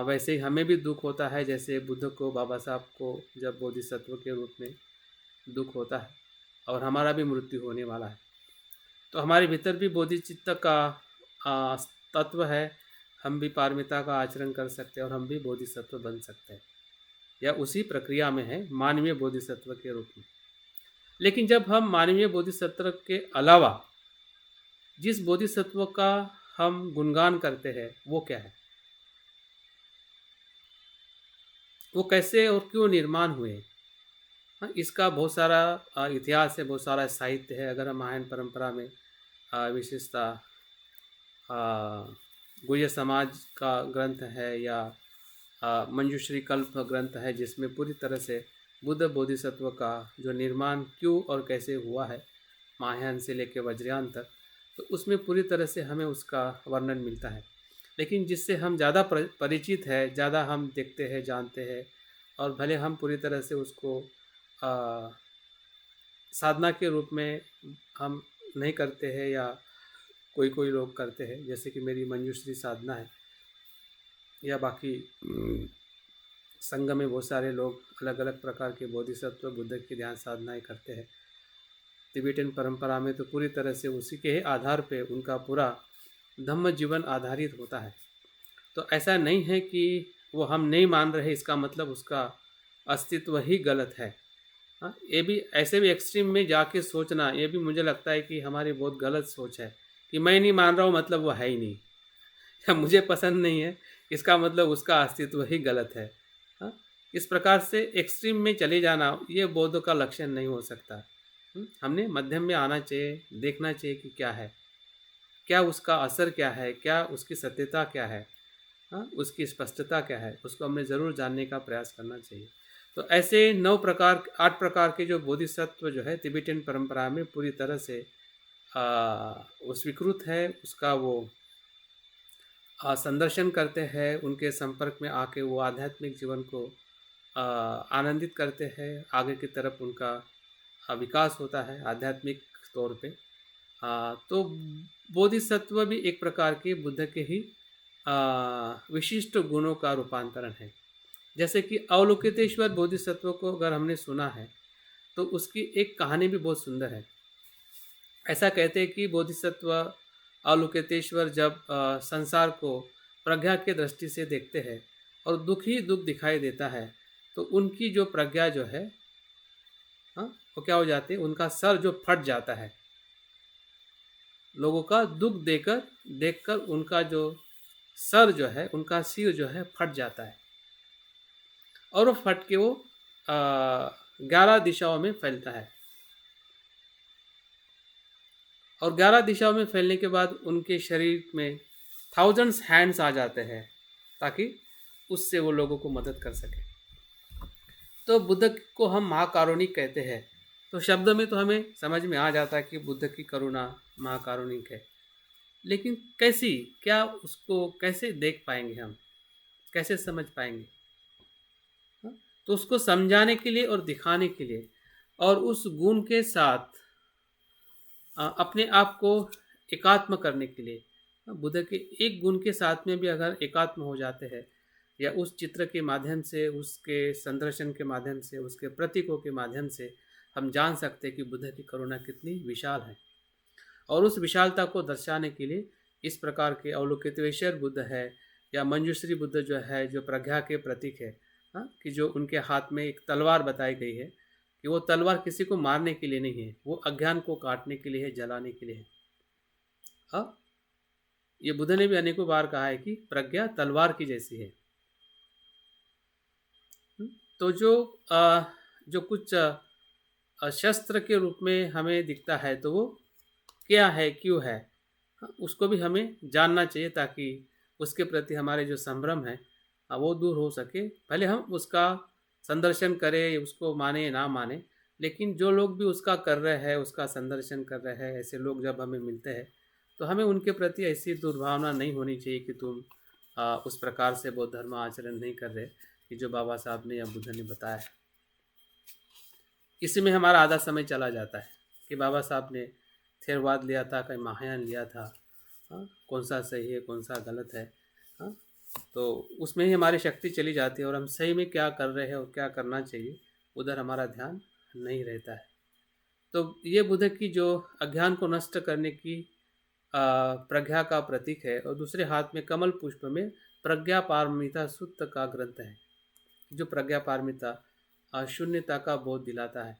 वैसे ही हमें भी दुख होता है, जैसे बुद्ध को, बाबा साहब को जब बोधिसत्व के रूप में दुख होता है, और हमारा भी मृत्यु होने वाला है। तो हमारे भीतर भी बोधिचित्त का तत्व है, हम भी पारमिता का आचरण कर सकते हैं और हम भी बोधिसत्व बन सकते हैं, या उसी प्रक्रिया में है मानवीय बोधिसत्व के रूप में। लेकिन जब हम मानवीय बोधिसत्व के अलावा जिस बोधिसत्व का हम गुणगान करते हैं, वो क्या है, वो कैसे और क्यों निर्माण हुए, इसका बहुत सारा इतिहास है, बहुत सारा साहित्य है। अगर हम महायान परंपरा में विशेषता गुह्य समाज का ग्रंथ है, या मंजूश्री कल्प ग्रंथ है, जिसमें पूरी तरह से बुद्ध बोधिसत्व का जो निर्माण क्यों और कैसे हुआ है, महायान से लेकर वज्रयान तक, तो उसमें पूरी तरह से हमें उसका वर्णन मिलता है। लेकिन जिससे हम ज़्यादा परिचित है, ज़्यादा हम देखते हैं, जानते हैं, और भले हम पूरी तरह से उसको साधना के रूप में हम नहीं करते हैं, या कोई कोई लोग करते हैं, जैसे कि मेरी मंजूश्री साधना है, या बाकी संघ में बहुत सारे लोग अलग अलग प्रकार के बोधिसत्व बुद्ध की ध्यान साधनाएं करते हैं। तिबेटन परंपरा में तो पूरी तरह से उसी के आधार पे उनका पूरा धम्म जीवन आधारित होता है। तो ऐसा नहीं है कि वो हम नहीं मान रहे इसका मतलब उसका अस्तित्व ही गलत है। हाँ, ये भी ऐसे भी एक्सट्रीम में जाके सोचना, ये भी मुझे लगता है कि हमारी बहुत गलत सोच है कि मैं नहीं मान रहा हूँ मतलब वो है ही नहीं, या मुझे पसंद नहीं है इसका मतलब उसका अस्तित्व ही गलत है। हाँ, इस प्रकार से एक्सट्रीम में चले जाना ये बौद्धों का लक्षण नहीं हो सकता। हमने मध्यम में आना चाहिए, देखना चाहिए कि क्या है, क्या उसका असर क्या है, क्या उसकी सत्यता क्या है, हाँ, उसकी स्पष्टता क्या है, उसको हमें ज़रूर जानने का प्रयास करना चाहिए। तो ऐसे 8 प्रकार के जो बोधिसत्व जो है तिबेटन परंपरा में पूरी तरह से वो स्वीकृत है, उसका वो संदर्शन करते हैं, उनके संपर्क में आके वो आध्यात्मिक जीवन को आनंदित करते हैं, आगे की तरफ उनका विकास होता है आध्यात्मिक तौर पे। तो बोधिसत्व भी एक प्रकार के बुद्ध के ही विशिष्ट गुणों का रूपांतरण है। जैसे कि अवलोकितेश्वर बोधिसत्व को अगर हमने सुना है तो उसकी एक कहानी भी बहुत सुंदर है। ऐसा कहते हैं कि बोधिसत्व अवलोकितेश्वर जब संसार को प्रज्ञा के दृष्टि से देखते हैं और दुख ही दुख दिखाई देता है, तो उनकी जो प्रज्ञा जो है, हाँ, वो क्या हो जाती है, उनका सर जो फट जाता है, लोगों का दुख देखकर उनका जो सर जो है, उनका सिर जो है फट जाता है, और वो फट के वो 11 दिशाओं में फैलता है, और 11 दिशाओं में फैलने के बाद उनके शरीर में थाउजेंड्स हैंड्स आ जाते हैं ताकि उससे वो लोगों को मदद कर सके। तो बुद्ध को हम महाकारुणिक कहते हैं, तो शब्द में तो हमें समझ में आ जाता है कि बुद्ध की करुणा महाकारुणिक है, लेकिन कैसी, क्या उसको कैसे देख पाएंगे हम, कैसे समझ पाएंगे? हाँ? तो उसको समझाने के लिए और दिखाने के लिए और उस गुण के साथ अपने आप को एकात्म करने के लिए, बुद्ध के एक गुण के साथ में भी अगर एकात्म हो जाते हैं, या उस चित्र के माध्यम से, उसके संदर्शन के माध्यम से, उसके प्रतीकों के माध्यम से हम जान सकते हैं कि बुद्ध की करुणा कितनी विशाल है। और उस विशालता को दर्शाने के लिए इस प्रकार के अवलोकितेश्वर बुद्ध है, या मंजूश्री बुद्ध जो है, जो प्रज्ञा के प्रतीक है, हाँ, कि जो उनके हाथ में एक तलवार बताई गई है, कि वो तलवार किसी को मारने के लिए नहीं है, वो अज्ञान को काटने के लिए है, जलाने के लिए है। हाँ, ये बुद्ध ने भी अनेकों बार कहा है कि प्रज्ञा तलवार की जैसी है। तो जो कुछ शस्त्र के रूप में हमें दिखता है, तो वो क्या है, क्यों है, उसको भी हमें जानना चाहिए, ताकि उसके प्रति हमारे जो संभ्रम है वो दूर हो सके। पहले हम उसका संदर्शन करें, उसको माने ना माने, लेकिन जो लोग भी उसका कर रहे हैं, उसका संदर्शन कर रहे हैं, ऐसे लोग जब हमें मिलते हैं, तो हमें उनके प्रति ऐसी दुर्भावना नहीं होनी चाहिए कि तुम उस प्रकार से बौद्ध धर्म आचरण नहीं कर रहे कि जो बाबा साहब ने या बुद्ध ने बताया है। इसी में हमारा आधा समय चला जाता है कि बाबा साहब ने थेरवाद लिया था, कहीं महायान लिया था, हाँ, कौन सा सही है, कौन सा गलत है, हाँ, तो उसमें ही हमारी शक्ति चली जाती है, और हम सही में क्या कर रहे हैं और क्या करना चाहिए, उधर हमारा ध्यान नहीं रहता है। तो ये बुद्ध की जो अज्ञान को नष्ट करने की प्रज्ञा का प्रतीक है, और दूसरे हाथ में कमल पुष्प में प्रज्ञा पारमिता सूत्र का ग्रंथ है, जो प्रज्ञा पारमिता शून्यता का बोध दिलाता है।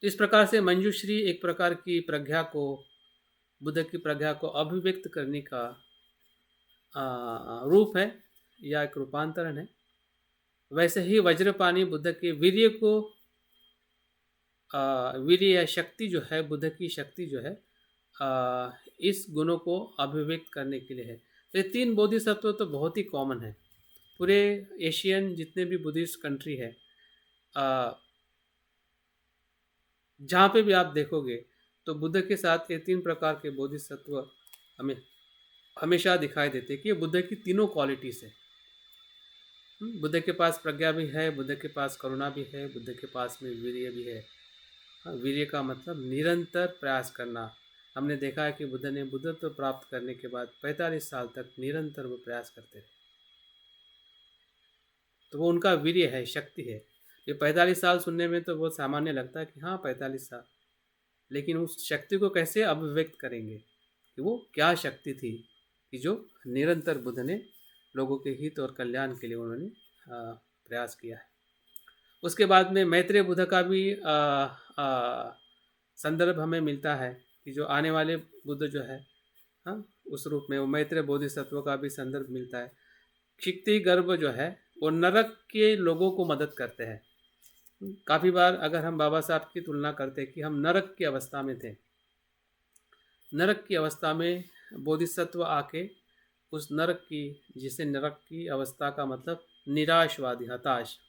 तो इस प्रकार से मंजूश्री एक प्रकार की प्रज्ञा को, बुद्ध की प्रज्ञा को अभिव्यक्त करने का रूप है, या एक रूपांतरण है। वैसे ही वज्रपाणी बुद्ध के वीर्य को, वीर्य या शक्ति जो है, बुद्ध की शक्ति जो है, इस गुणों को अभिव्यक्त करने के लिए है। तो ये 3 बोधिसत्व तो बहुत ही कॉमन है पूरे एशियन जितने भी बुद्धिस्ट कंट्री है। जहाँ पे भी आप देखोगे तो बुद्ध के साथ ये 3 प्रकार के बोधिसत्व हमें हमेशा दिखाई देते हैं कि ये बुद्ध की तीनों क्वालिटीज़ है। बुद्ध के पास प्रज्ञा भी है, बुद्ध के पास करुणा भी है, बुद्ध के पास में वीर्य भी है। हाँ, वीर्य का मतलब निरंतर प्रयास करना। हमने देखा है कि बुद्ध ने बुद्धत्व प्राप्त करने के बाद 45 साल तक निरंतर वो प्रयास करते रहे। तो वो उनका वीर्य है, शक्ति है। ये 45 साल सुनने में तो बहुत सामान्य लगता है कि हाँ 45 साल, लेकिन उस शक्ति को कैसे अभिव्यक्त करेंगे कि वो क्या शक्ति थी कि जो निरंतर बुद्ध ने लोगों के हित और कल्याण के लिए उन्होंने प्रयास किया है। उसके बाद में मैत्रेय बुद्ध का भी संदर्भ हमें मिलता है कि जो आने वाले बुद्ध जो है, हाँ, उस रूप में वो मैत्रेय बोधिसत्व का भी संदर्भ मिलता है। क्षिति गर्भ जो है वो नरक के लोगों को मदद करते हैं। काफ़ी बार अगर हम बाबा साहब की तुलना करते हैं कि हम नरक की अवस्था में थे, नरक की अवस्था में बोधिसत्व आके उस नरक की, जिसे नरक की अवस्था का मतलब निराशवादी, हताश,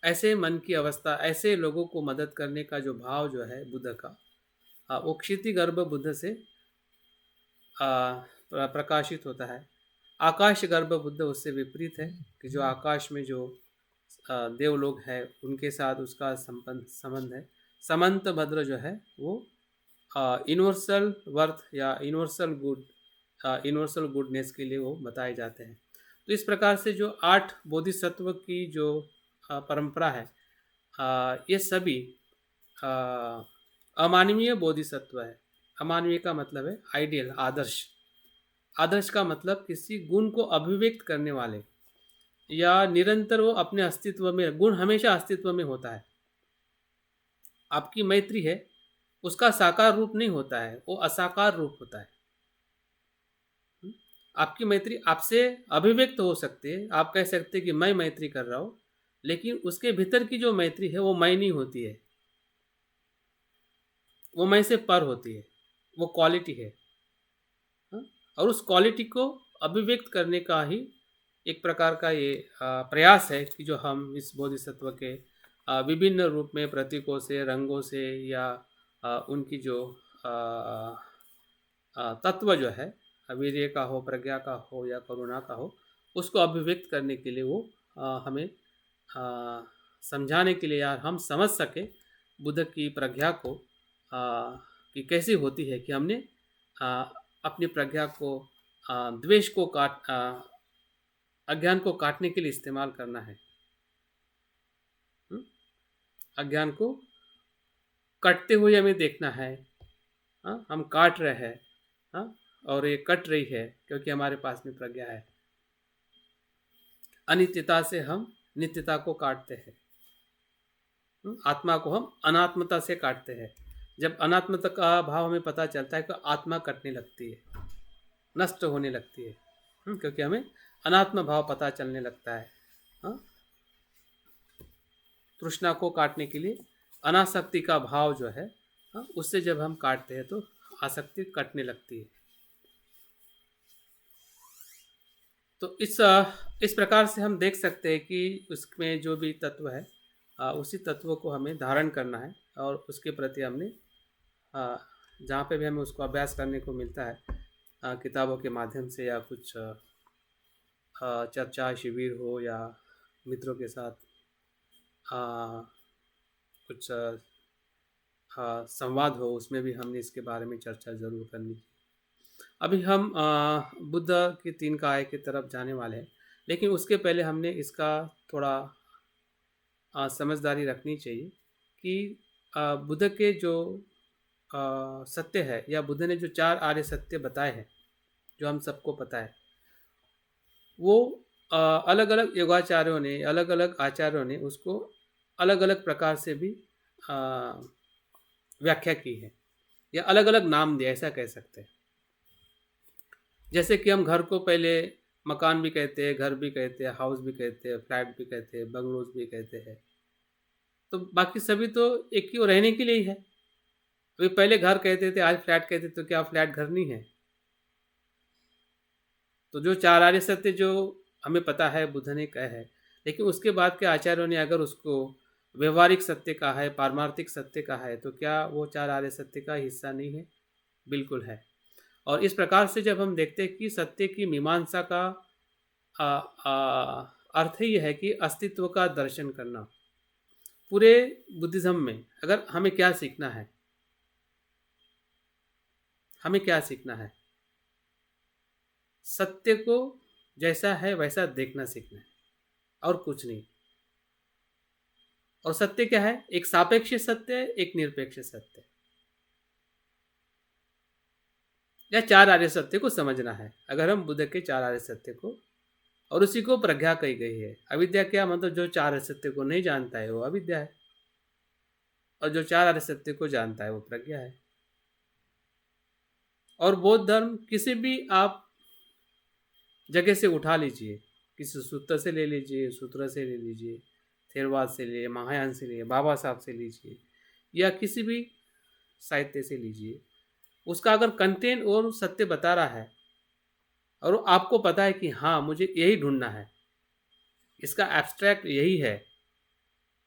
ऐसे मन की अवस्था, ऐसे लोगों को मदद करने का जो भाव जो है बुद्ध का, वो क्षिति गर्भ बुद्ध से प्रकाशित होता है। आकाश गर्भ बुद्ध उससे विपरीत है कि जो आकाश में जो देवलोग है उनके साथ उसका संबंध है। समंत भद्र जो है वो यूनिवर्सल वर्थ या यूनिवर्सल गुडनेस के लिए वो बताए जाते हैं। तो इस प्रकार से जो 8 बोधिसत्व की जो परंपरा है, ये सभी अमानवीय बोधिसत्व है। अमानवीय का मतलब है आइडियल, आदर्श। आदर्श का मतलब किसी गुण को अभिव्यक्त करने वाले, या निरंतर वो अपने अस्तित्व में, गुण हमेशा अस्तित्व में होता है। आपकी मैत्री है, उसका साकार रूप नहीं होता है, वो असाकार रूप होता है। आपकी मैत्री आपसे अभिव्यक्त हो सकती है, आप कह सकते हैं कि मैं मैत्री कर रहा हूँ, लेकिन उसके भीतर की जो मैत्री है वो मैं नहीं होती है, वो मैं से पर होती है, वो क्वालिटी है। और उस क्वालिटी को अभिव्यक्त करने का ही एक प्रकार का ये प्रयास है कि जो हम इस बोधिसत्व के विभिन्न रूप में, प्रतीकों से, रंगों से, या उनकी जो तत्व जो है, वीर्य का हो, प्रज्ञा का हो या करुणा का हो, उसको अभिव्यक्त करने के लिए वो हमें समझाने के लिए, यार हम समझ सके बुद्ध की प्रज्ञा को कि कैसी होती है, कि हमने अपनी प्रज्ञा को द्वेष को अज्ञान को काटने के लिए इस्तेमाल करना है। अज्ञान को कटते हुए हमें देखना है। हम काट रहे हैं, और ये कट रही है क्योंकि हमारे पास में प्रज्ञा है। अनित्यता से हम नित्यता को काटते हैं। आत्मा को हम अनात्मता से काटते हैं। जब अनात्मता का भाव हमें पता चलता है तो आत्मा कटने लगती है, नष्ट होने लगती है, क्योंकि हमें अनात्म भाव पता चलने लगता है। तृष्णा को काटने के लिए अनासक्ति का भाव जो है, उससे जब हम काटते हैं तो आसक्ति कटने लगती है। तो इस प्रकार से हम देख सकते हैं कि उसमें जो भी तत्व है, उसी तत्व को हमें धारण करना है, और उसके प्रति हमने जहाँ पे भी हमें उसको अभ्यास करने को मिलता है, किताबों के माध्यम से, या कुछ चर्चा शिविर हो, या मित्रों के साथ कुछ संवाद हो, उसमें भी हमने इसके बारे में चर्चा ज़रूर करनी। अभी हम बुद्ध की 3 काय की तरफ जाने वाले हैं, लेकिन उसके पहले हमने इसका थोड़ा समझदारी रखनी चाहिए कि बुद्ध के जो सत्य है, या बुद्ध ने जो 4 आर्य सत्य बताए हैं, जो हम सबको पता है, वो अलग अलग योगाचार्यों ने, अलग अलग आचार्यों ने उसको अलग अलग प्रकार से भी व्याख्या की है, या अलग अलग नाम दिया, ऐसा कह सकते हैं। जैसे कि हम घर को पहले मकान भी कहते हैं, घर भी कहते हैं, हाउस भी कहते हैं, फ्लैट भी कहते हैं, बंगलोज भी कहते हैं। तो बाकी सभी तो एक ही रहने के लिए ही है। अभी पहले घर कहते थे, आज फ्लैट कहते, तो क्या फ्लैट घर नहीं है? तो जो 4 आर्य सत्य जो हमें पता है बुद्ध ने कहे है, लेकिन उसके बाद के आचार्यों ने अगर उसको व्यवहारिक सत्य का है, पारमार्थिक सत्य का है, तो क्या वो चार आर्य सत्य का हिस्सा नहीं है? बिल्कुल है। और इस प्रकार से जब हम देखते हैं कि सत्य की मीमांसा का आ, आ, अर्थ ही है कि अस्तित्व का दर्शन करना। पूरे बुद्धिज्म में अगर हमें क्या सीखना है, हमें क्या सीखना है? सत्य को जैसा है वैसा देखना सीखना है, और कुछ नहीं। और सत्य क्या है? एक सापेक्ष सत्य है, एक निरपेक्ष सत्य है, या चार आर्य सत्य को समझना है। अगर हम बुद्ध के चार आर्य सत्य को, और उसी को प्रज्ञा कही गई है। अविद्या क्या मतलब? जो चार आर्य सत्य को नहीं जानता है वो अविद्या है, और जो चार आर्य सत्य को जानता है वो प्रज्ञा है। और बौद्ध धर्म किसी भी आप जगह से उठा लीजिए, किसी सूत्र से ले लीजिए, सूत्र से ले लीजिए, थेरवाद से ले, महायान से ले, बाबा साहब से लीजिए, या किसी भी साहित्य से लीजिए, उसका अगर कंटेंट और सत्य बता रहा है और आपको पता है कि हाँ मुझे यही ढूंढना है, इसका एब्स्ट्रैक्ट यही है,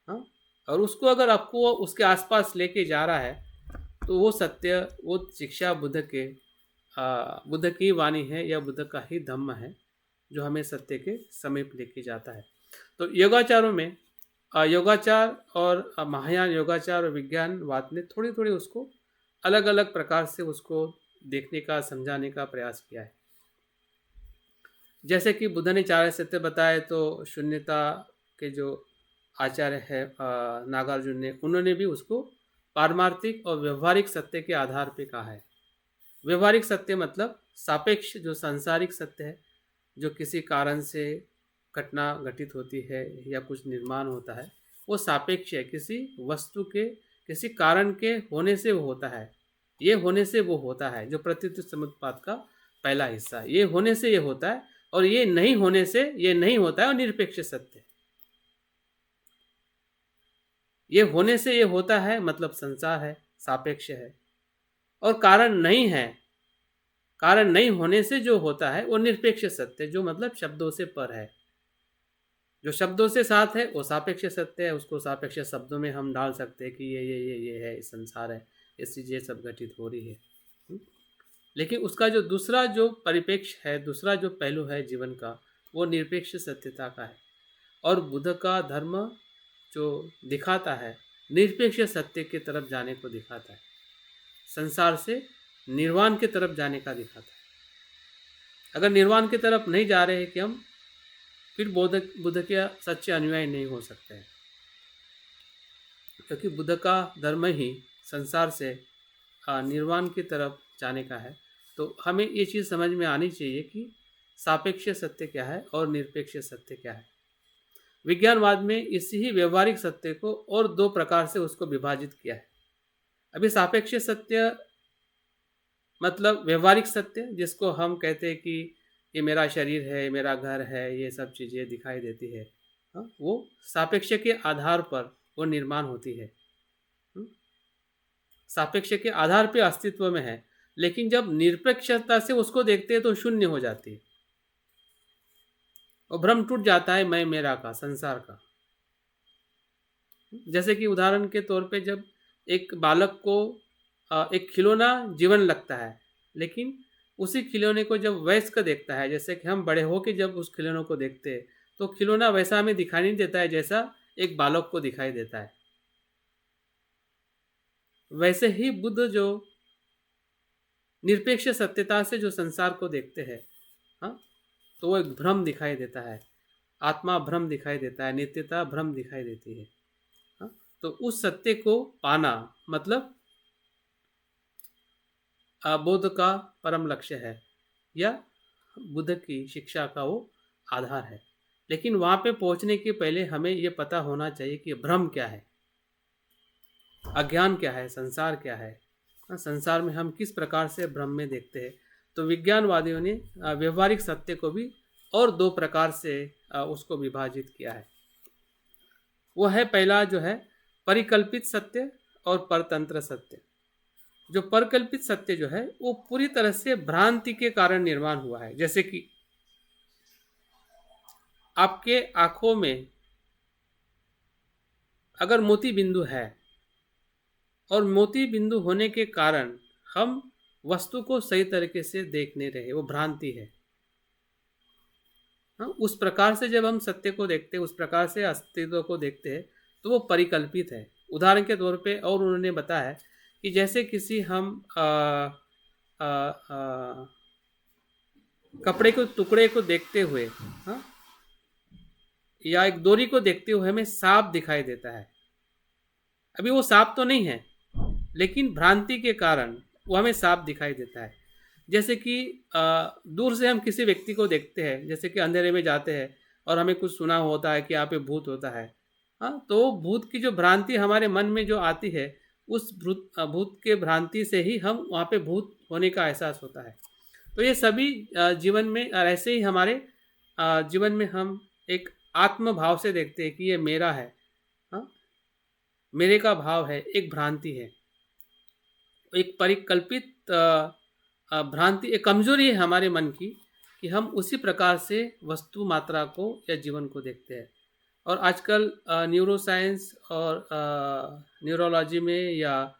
हाँ, और उसको अगर आपको उसके आसपास लेके जा रहा है, तो वो सत्य, वो शिक्षा बुद्ध की वाणी है, या बुद्ध का ही धम्म है जो हमें सत्य के समीप लेके जाता है। तो योगाचारों में योगाचार और महायान योगाचार और विज्ञानवाद ने थोड़ी थोड़ी उसको अलग अलग प्रकार से उसको देखने का, समझाने का प्रयास किया है। जैसे कि बुद्ध ने चार सत्य बताए, तो शून्यता के जो आचार्य है नागार्जुन ने, उन्होंने भी उसको पारमार्थिक और व्यवहारिक सत्य के आधार पे कहा है। व्यवहारिक सत्य मतलब सापेक्ष, जो सांसारिक सत्य है, जो किसी कारण से घटना घटित होती है या कुछ निर्माण होता है, वो सापेक्ष है। किसी वस्तु के, किसी कारण के होने से वो होता है, ये होने से वो होता है, जो प्रतीति समुत्पाद का पहला हिस्सा है। ये होने से ये होता है, और ये नहीं होने से ये नहीं होता है, और निरपेक्ष सत्य है। ये होने से ये होता है मतलब संसार है, सापेक्ष है। और कारण नहीं है, कारण नहीं होने से जो होता है वो निरपेक्ष सत्य, जो मतलब शब्दों से पर है। जो शब्दों से साथ है वो सापेक्ष सत्य है। उसको सापेक्ष शब्दों में हम डाल सकते हैं कि ये है, संसार है, ये चीज़ें सब घटित हो रही है। लेकिन उसका जो दूसरा जो परिपेक्ष है, दूसरा जो पहलू है जीवन का, वो निरपेक्ष सत्यता का है। और बुद्ध का धर्म जो दिखाता है, निरपेक्ष सत्य की तरफ जाने को दिखाता है, संसार से निर्वाण की तरफ जाने का दिखाता है। अगर निर्वाण की तरफ नहीं जा रहे हैं कि हम, फिर बुद्ध के सच्चे अनुयायी नहीं हो सकते हैं, क्योंकि बुद्ध का धर्म ही संसार से निर्वाण की तरफ जाने का है। तो हमें ये चीज़ समझ में आनी चाहिए कि सापेक्ष सत्य क्या है और निरपेक्ष सत्य क्या है। विज्ञानवाद में इसी ही व्यवहारिक सत्य को और दो प्रकार से उसको विभाजित किया है। अभी सापेक्ष सत्य मतलब व्यवहारिक सत्य, जिसको हम कहते हैं कि ये मेरा शरीर है, मेरा घर है, ये सब चीज़ें दिखाई देती है, हाँ, वो सापेक्ष के आधार पर वो निर्माण होती है, सापेक्ष के आधार पे अस्तित्व में है। लेकिन जब निरपेक्षता से उसको देखते हैं तो शून्य हो जाती है, और भ्रम टूट जाता है मैं मेरा का, संसार का। जैसे कि उदाहरण के तौर पे, जब एक बालक को एक खिलौना जीवन लगता है, लेकिन उसी खिलौने को जब वयस्क देखता है, जैसे कि हम बड़े होकर जब उस खिलौने को देखते हैं, तो खिलौना वैसा हमें दिखाई नहीं देता है जैसा एक बालक को दिखाई देता है। वैसे ही बुद्ध जो निरपेक्ष सत्यता से जो संसार को देखते हैं, हाँ, तो वो एक भ्रम दिखाई देता है, आत्मा भ्रम दिखाई देता है, नित्यता भ्रम दिखाई देती है, हाँ। तो उस सत्य को पाना मतलब बुद्ध का परम लक्ष्य है, या बुद्ध की शिक्षा का वो आधार है। लेकिन वहाँ पे पहुँचने के पहले हमें ये पता होना चाहिए कि भ्रम क्या है, अज्ञान क्या है, संसार क्या है, संसार में हम किस प्रकार से भ्रम में देखते हैं। तो विज्ञानवादियों ने व्यवहारिक सत्य को भी और दो प्रकार से उसको विभाजित किया है। वो है पहला जो है परिकल्पित सत्य और परतंत्र सत्य। जो परकल्पित सत्य जो है वो पूरी तरह से भ्रांति के कारण निर्माण हुआ है। जैसे कि आपके आंखों में अगर मोती बिंदु है और मोती बिंदु होने के कारण हम वस्तु को सही तरीके से देख नहीं रहे, वो भ्रांति है। हाँ, उस प्रकार से जब हम सत्य को देखते हैं, उस प्रकार से अस्तित्व को देखते हैं, तो वो परिकल्पित है। उदाहरण के तौर पे और उन्होंने बताया है कि जैसे किसी हम कपड़े के टुकड़े को देखते हुए, हाँ, या एक डोरी को देखते हुए हमें सांप दिखाई देता है। अभी वो सांप तो नहीं है, लेकिन भ्रांति के कारण वो हमें सांप दिखाई देता है। जैसे कि दूर से हम किसी व्यक्ति को देखते हैं, जैसे कि अंधेरे में जाते हैं और हमें कुछ सुना होता है कि यहाँ पे भूत होता है, हाँ, तो भूत की जो भ्रांति हमारे मन में जो आती है, उस भूत के भ्रांति से ही हम वहाँ पे भूत होने का एहसास होता है। तो ये सभी जीवन में ऐसे ही हमारे जीवन में हम एक आत्म भाव से देखते हैं कि ये मेरा है, हाँ, मेरे का भाव है, एक भ्रांति है, एक परिकल्पित भ्रांति, एक कमजोरी है हमारे मन की कि हम उसी प्रकार से वस्तु मात्रा को या जीवन को देखते हैं। और आजकल न्यूरो साइंस और न्यूरोलॉजी में या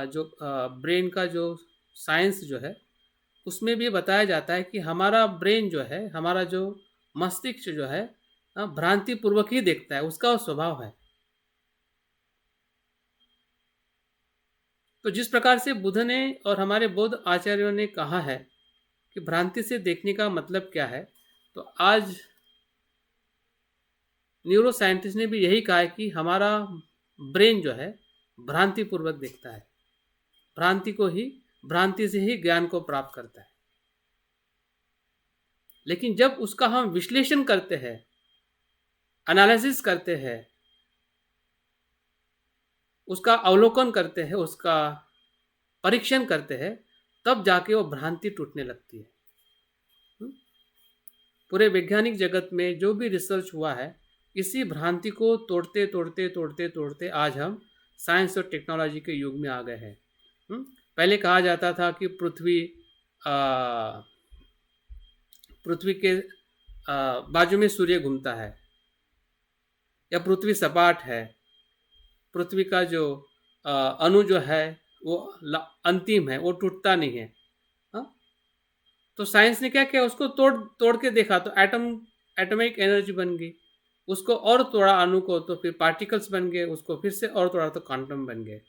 जो ब्रेन का जो साइंस जो है, उसमें भी बताया जाता है कि हमारा ब्रेन जो है, हमारा जो मस्तिष्क जो है, भ्रांति पूर्वक ही देखता है, उसका वो स्वभाव है। तो जिस प्रकार से बुद्ध ने और हमारे बौद्ध आचार्यों ने कहा है कि भ्रांति से देखने का मतलब क्या है, तो आज न्यूरो साइंटिस्ट ने भी यही कहा है कि हमारा ब्रेन जो है भ्रांति पूर्वक देखता है, भ्रांति से ही ज्ञान को प्राप्त करता है। लेकिन जब उसका हम विश्लेषण करते हैं, एनालिसिस करते हैं, उसका अवलोकन करते हैं, उसका परीक्षण करते हैं, तब जाके वो भ्रांति टूटने लगती है। पूरे वैज्ञानिक जगत में जो भी रिसर्च हुआ है, इसी भ्रांति को तोड़ते तोड़ते तोड़ते तोड़ते आज हम साइंस और टेक्नोलॉजी के युग में आ गए हैं। पहले कहा जाता था कि पृथ्वी के बाजू में सूर्य घूमता है, या पृथ्वी सपाट है, पृथ्वी का जो अणु जो है वो अंतिम है, वो टूटता नहीं है। हाँ, तो साइंस ने क्या किया, उसको तोड़ के देखा तो एटॉमिक एनर्जी बन गई, उसको और तोड़ा अणु को तो फिर पार्टिकल्स बन गए, उसको फिर से और तोड़ा तो क्वांटम बन गए।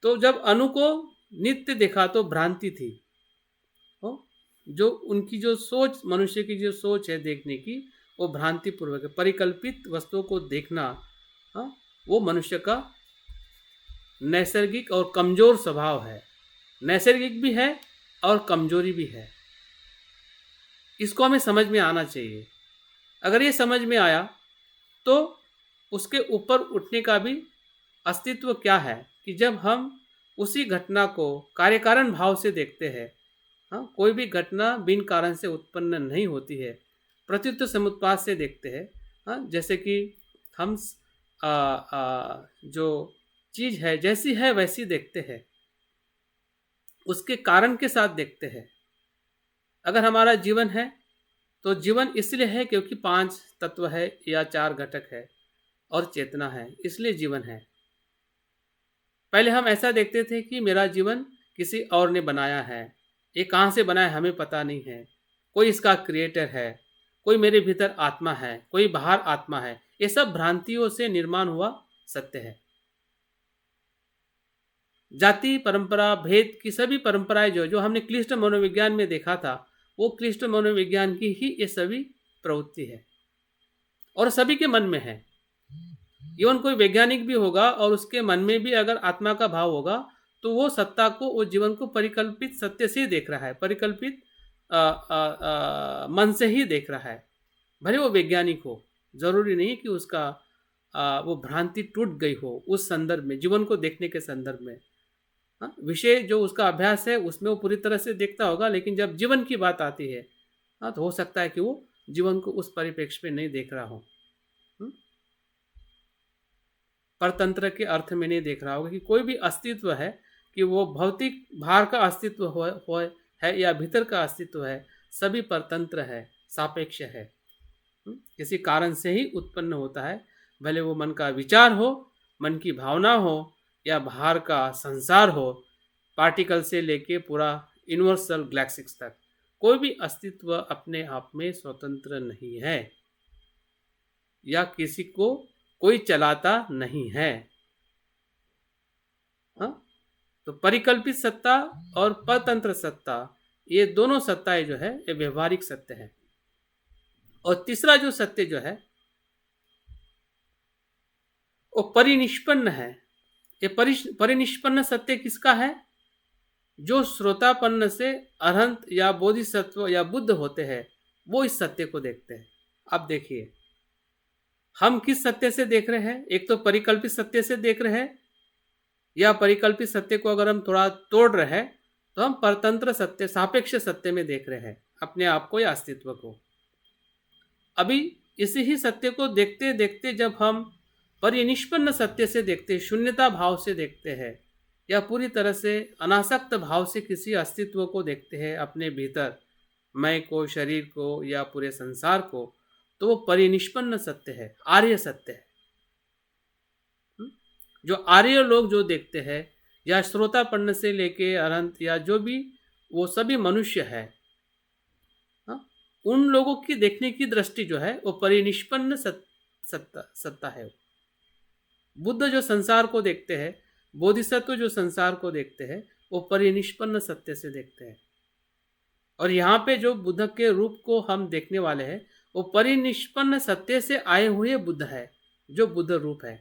तो जब अणु को नित्य देखा तो भ्रांति थी, जो उनकी जो सोच, मनुष्य की जो सोच है देखने की, वो भ्रांति पूर्वक है। परिकल्पित वस्तुओं को देखना, हाँ, वो मनुष्य का नैसर्गिक और कमजोर स्वभाव है। नैसर्गिक भी है और कमजोरी भी है। इसको हमें समझ में आना चाहिए। अगर ये समझ में आया तो उसके ऊपर उठने का भी अस्तित्व क्या है कि जब हम उसी घटना को कार्यकारण भाव से देखते हैं, हाँ, कोई भी घटना बिन कारण से उत्पन्न नहीं होती है, प्रत्युत्तर समुत्पाद से देखते हैं। हाँ, जैसे कि हम जो चीज़ है जैसी है वैसी देखते हैं, उसके कारण के साथ देखते हैं। अगर हमारा जीवन है तो जीवन इसलिए है क्योंकि 5 तत्व है या 4 घटक है और चेतना है, इसलिए जीवन है। पहले हम ऐसा देखते थे कि मेरा जीवन किसी और ने बनाया है, ये कहाँ से बना है हमें पता नहीं है, कोई इसका क्रिएटर है, कोई मेरे भीतर आत्मा है, कोई बाहर आत्मा है। ये सब भ्रांतियों से निर्माण हुआ सत्य है। जाति, परंपरा, भेद की सभी परंपराएं जो हमने क्लिष्ट मनोविज्ञान में देखा था, वो क्लिष्ट मनोविज्ञान की ही ये सभी प्रवृत्ति है और सभी के मन में है। इवन कोई वैज्ञानिक भी होगा और उसके मन में भी अगर आत्मा का भाव होगा तो वो सत्ता को, वो जीवन को परिकल्पित सत्य से ही देख रहा है, परिकल्पित मन से ही देख रहा है। भले वो वैज्ञानिक हो, जरूरी नहीं कि उसका वो भ्रांति टूट गई हो उस संदर्भ में, जीवन को देखने के संदर्भ में। हाँ, विषय जो उसका अभ्यास है उसमें वो पूरी तरह से देखता होगा, लेकिन जब जीवन की बात आती है, हाँ, तो हो सकता है कि वो जीवन को उस परिप्रेक्ष्य में नहीं देख रहा हो, परतंत्र के अर्थ में नहीं देख रहा होगा कि कोई भी अस्तित्व है, कि वो भौतिक बाहर का अस्तित्व है या भीतर का अस्तित्व है, सभी परतंत्र है, सापेक्ष है। किसी कारण से ही उत्पन्न होता है, भले वो मन का विचार हो, मन की भावना हो या बाहर का संसार हो, पार्टिकल से लेके पूरा यूनिवर्सल गैलेक्सिक्स तक। कोई भी अस्तित्व अपने आप में स्वतंत्र नहीं है या किसी को कोई चलाता नहीं है। हाँ, तो परिकल्पित सत्ता और परतंत्र सत्ता, ये दोनों सत्ताएं जो है ये व्यवहारिक सत्य है। और तीसरा जो सत्य जो है वो परिनिष्पन्न है। ये परिनिष्पन्न सत्य किसका है? जो श्रोतापन्न से अरहंत या बोधिसत्व या बुद्ध होते हैं, वो इस सत्य को देखते हैं। अब देखिए, हम किस सत्य से देख रहे हैं? एक तो परिकल्पित सत्य से देख रहे हैं, या परिकल्पित सत्य को अगर हम थोड़ा तोड़ रहे हैं तो हम परतंत्र सत्य, सापेक्ष सत्य में देख रहे हैं अपने आप को या अस्तित्व को। अभी इसी ही सत्य को देखते देखते जब हम परिनिष्पन्न सत्य से देखते, शून्यता भाव से देखते हैं, या पूरी तरह से अनासक्त भाव से किसी अस्तित्व को देखते हैं अपने भीतर, मैं को, शरीर को या पूरे संसार को, तो वो परिनिष्पन्न सत्य है, आर्य सत्य है। जो आर्य लोग जो देखते हैं, या श्रोतापन्न से लेके अनंत या जो भी वो सभी मनुष्य है, उन लोगों की देखने की दृष्टि जो है वो परिनिष्पन्न सत्ता है। बुद्ध जो संसार को देखते हैं, बोधिसत्व जो संसार को देखते हैं, वो परिनिष्पन्न सत्य से देखते हैं। और यहाँ पे जो बुद्ध के रूप को हम देखने वाले हैं, वो परिनिष्पन्न सत्य से आए हुए बुद्ध है, जो बुद्ध रूप है।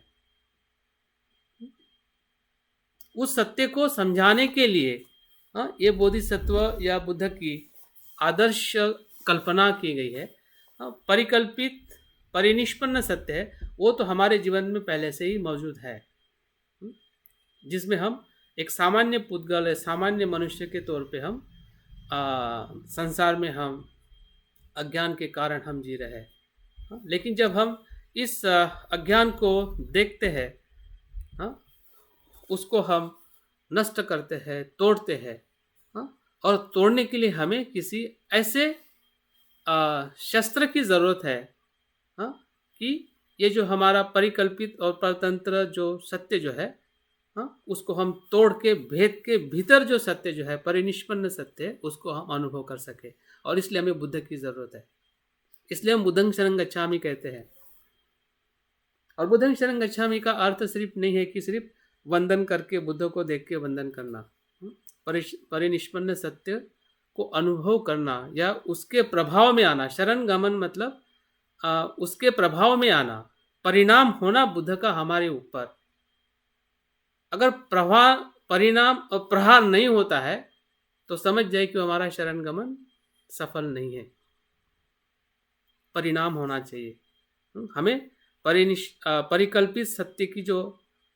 उस सत्य को समझाने के लिए ये बोधिसत्व या बुद्ध की आदर्श कल्पना की गई है। परिकल्पित परिनिष्पन्न सत्य है, वो तो हमारे जीवन में पहले से ही मौजूद है, जिसमें हम एक सामान्य पुद्गल, सामान्य मनुष्य के तौर पे हम संसार में हम अज्ञान के कारण हम जी रहे हैं। लेकिन जब हम इस अज्ञान को देखते हैं, उसको हम नष्ट करते हैं, तोड़ते हैं, और तोड़ने के लिए हमें किसी ऐसे शस्त्र की ज़रूरत है कि ये जो हमारा परिकल्पित और परतंत्र जो सत्य जो है, उसको हम तोड़ के भेद के भीतर जो सत्य जो है, परिनिष्पन्न सत्य है, उसको हम अनुभव कर सके। और इसलिए हमें बुद्ध की ज़रूरत है। इसलिए हम बुद्धं शरणं गच्छामि कहते हैं। और बुद्धं शरणं गच्छामि का अर्थ सिर्फ नहीं है कि सिर्फ वंदन करके, बुद्ध को देख के वंदन करना। परिनिष्पन्न सत्य को अनुभव करना या उसके प्रभाव में आना। शरण गमन मतलब उसके प्रभाव में आना, परिणाम होना बुद्ध का हमारे ऊपर। अगर परिणाम और प्रहार नहीं होता है तो समझ जाए कि हमारा शरण गमन सफल नहीं है। परिणाम होना चाहिए। हमें परिकल्पित सत्य की जो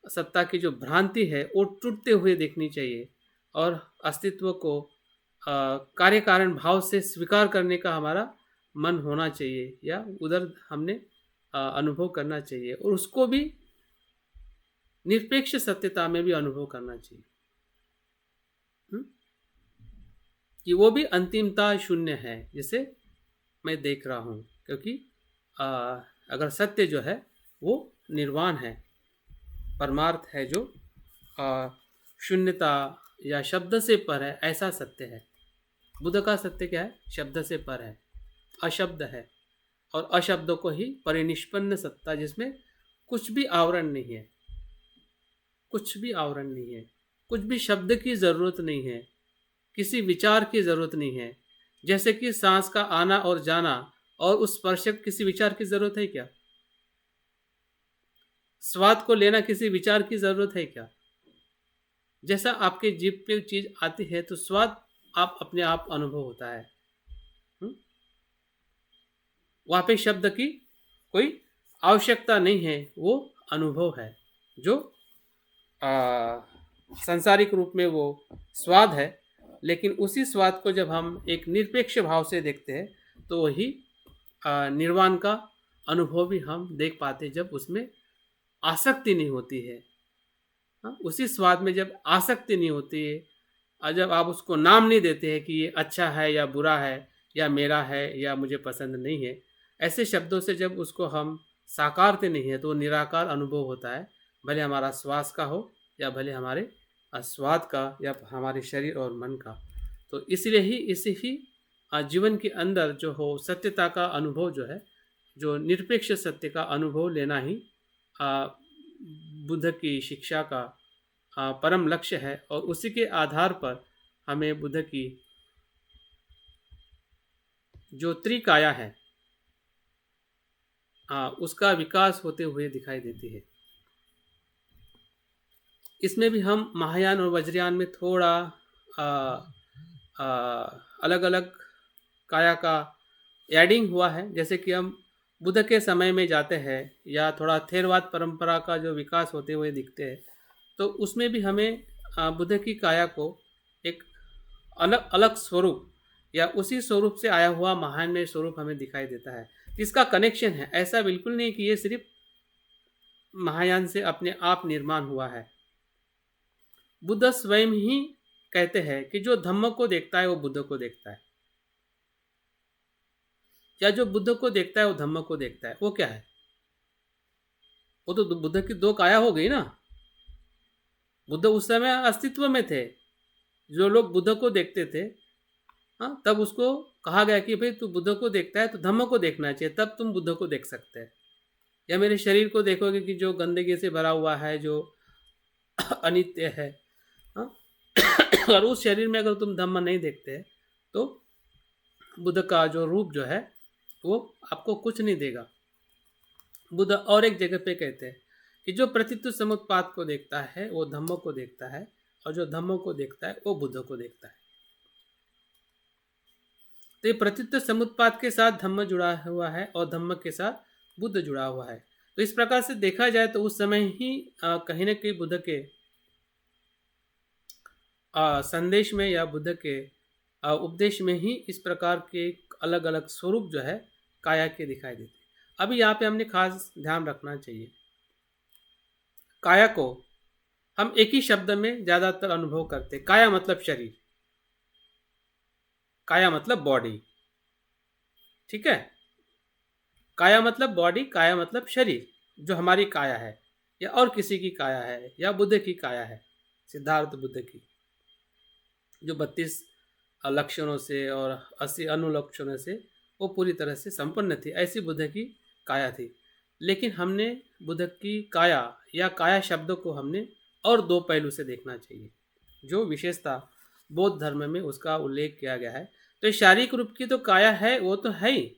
सत्ता की जो भ्रांति है वो टूटते हुए देखनी चाहिए, और अस्तित्व को कार्य कारण भाव से स्वीकार करने का हमारा मन होना चाहिए, या उधर हमने अनुभव करना चाहिए, और उसको भी निरपेक्ष सत्यता में भी अनुभव करना चाहिए कि वो भी अंतिमता शून्य है, जिसे मैं देख रहा हूँ। क्योंकि अगर सत्य जो है वो निर्वाण है, परमार्थ है, जो शून्यता या शब्द से पर है, ऐसा सत्य है। बुद्ध का सत्य क्या है? शब्द से पर है, अशब्द है, और अशब्द को ही परिनिष्पन्न सत्ता, जिसमें कुछ भी आवरण नहीं है, कुछ भी आवरण नहीं है, कुछ भी शब्द की ज़रूरत नहीं है, किसी विचार की ज़रूरत नहीं है। जैसे कि सांस का आना और जाना और उस स्पर्श किसी विचार की ज़रूरत है क्या? स्वाद को लेना किसी विचार की ज़रूरत है क्या? जैसा आपके जीभ पे चीज़ आती है तो स्वाद आप अपने आप अनुभव होता है। वहाँ पे शब्द की कोई आवश्यकता नहीं है, वो अनुभव है, जो सांसारिक रूप में वो स्वाद है। लेकिन उसी स्वाद को जब हम एक निरपेक्ष भाव से देखते हैं तो वही निर्वाण का अनुभव भी हम देख पाते, जब उसमें आसक्ति नहीं होती है। उसी स्वाद में जब आसक्ति नहीं होती है, और जब आप उसको नाम नहीं देते हैं कि ये अच्छा है या बुरा है, या मेरा है या मुझे पसंद नहीं है, ऐसे शब्दों से जब उसको हम साकारते नहीं है तो वो निराकार अनुभव होता है, भले हमारा श्वास का हो या भले हमारे स्वाद का या हमारे शरीर और मन का। तो इसलिए ही इसे ही जीवन के अंदर जो हो सत्यता का अनुभव जो है, जो निरपेक्ष सत्य का अनुभव लेना ही आ, बुद्ध की शिक्षा का परम लक्ष्य है। और उसी के आधार पर हमें बुद्ध की जो त्रिकाया है उसका विकास होते हुए दिखाई देती है। इसमें भी हम महायान और वज्रयान में थोड़ा अलग अलग काया का एडिंग हुआ है। जैसे कि हम बुद्ध के समय में जाते हैं या थोड़ा थेरवाद परंपरा का जो विकास होते हुए दिखते हैं, तो उसमें भी हमें बुद्ध की काया को एक अलग अलग स्वरूप या उसी स्वरूप से आया हुआ महान स्वरूप हमें दिखाई देता है। इसका कनेक्शन है, ऐसा बिल्कुल नहीं कि ये सिर्फ महायान से अपने आप निर्माण हुआ है। बुद्ध स्वयं ही कहते हैं कि जो धम्म को देखता है वो बुद्ध को देखता है, या जो बुद्ध को देखता है वो धम्म को देखता है। वो क्या है? वो तो बुद्ध की दो काया हो गई ना। बुद्ध उस समय अस्तित्व में थे। जो लोग बुद्ध को देखते थे, हाँ, तब उसको कहा गया कि भाई तू बुद्ध को देखता है तो धम्म को देखना चाहिए, तब तुम बुद्ध को देख सकते हैं। या मेरे शरीर को देखोगे कि जो गंदगी से भरा हुआ है, जो अनित्य है, हाँ, और उस शरीर में अगर तुम धम्म नहीं देखते तो बुद्ध का जो रूप जो है वो आपको कुछ नहीं देगा। बुद्ध और एक जगह पे कहते हैं कि जो प्रतित्व समुत्पाद को देखता है वो धम्म को देखता है, और जो धम्म को देखता है वो बुद्ध को देखता है। तो ये प्रतित्व समुत्पाद के साथ धम्म जुड़ा हुआ है और धम्म के साथ बुद्ध जुड़ा हुआ है। तो इस प्रकार से देखा जाए तो उस समय ही कहीं ना कहीं बुद्ध के संदेश में या बुद्ध के उपदेश में ही इस प्रकार के अलग अलग स्वरूप जो है काया के दिखाई देते हैं। अभी यहाँ पे हमने खास ध्यान रखना चाहिए, काया को हम एक ही शब्द में ज़्यादातर अनुभव करते हैं। काया मतलब शरीर, काया मतलब बॉडी, ठीक है। काया मतलब बॉडी, काया मतलब शरीर, जो हमारी काया है या और किसी की काया है या बुद्ध की काया है, सिद्धार्थ बुद्ध की, जो 32 लक्षणों से और 80 अनुलक्षणों से वो पूरी तरह से संपन्न थी, ऐसी बुद्ध की काया थी। लेकिन हमने बुद्ध की काया या काया शब्द को हमने और दो पहलू से देखना चाहिए, जो विशेषता बौद्ध धर्म में उसका उल्लेख किया गया है। तो शारीरिक रूप की तो काया है, वो तो है ही,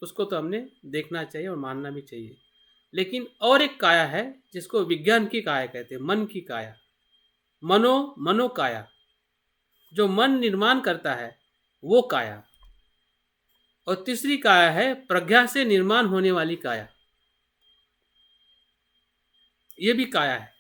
उसको तो हमने देखना चाहिए और मानना भी चाहिए। लेकिन और एक काया है जिसको विज्ञान की काया कहते हैं, मन की काया, मनोकाया, जो मन निर्माण करता है वो काया। और तीसरी काया है प्रज्ञा से निर्माण होने वाली काया, ये भी काया है।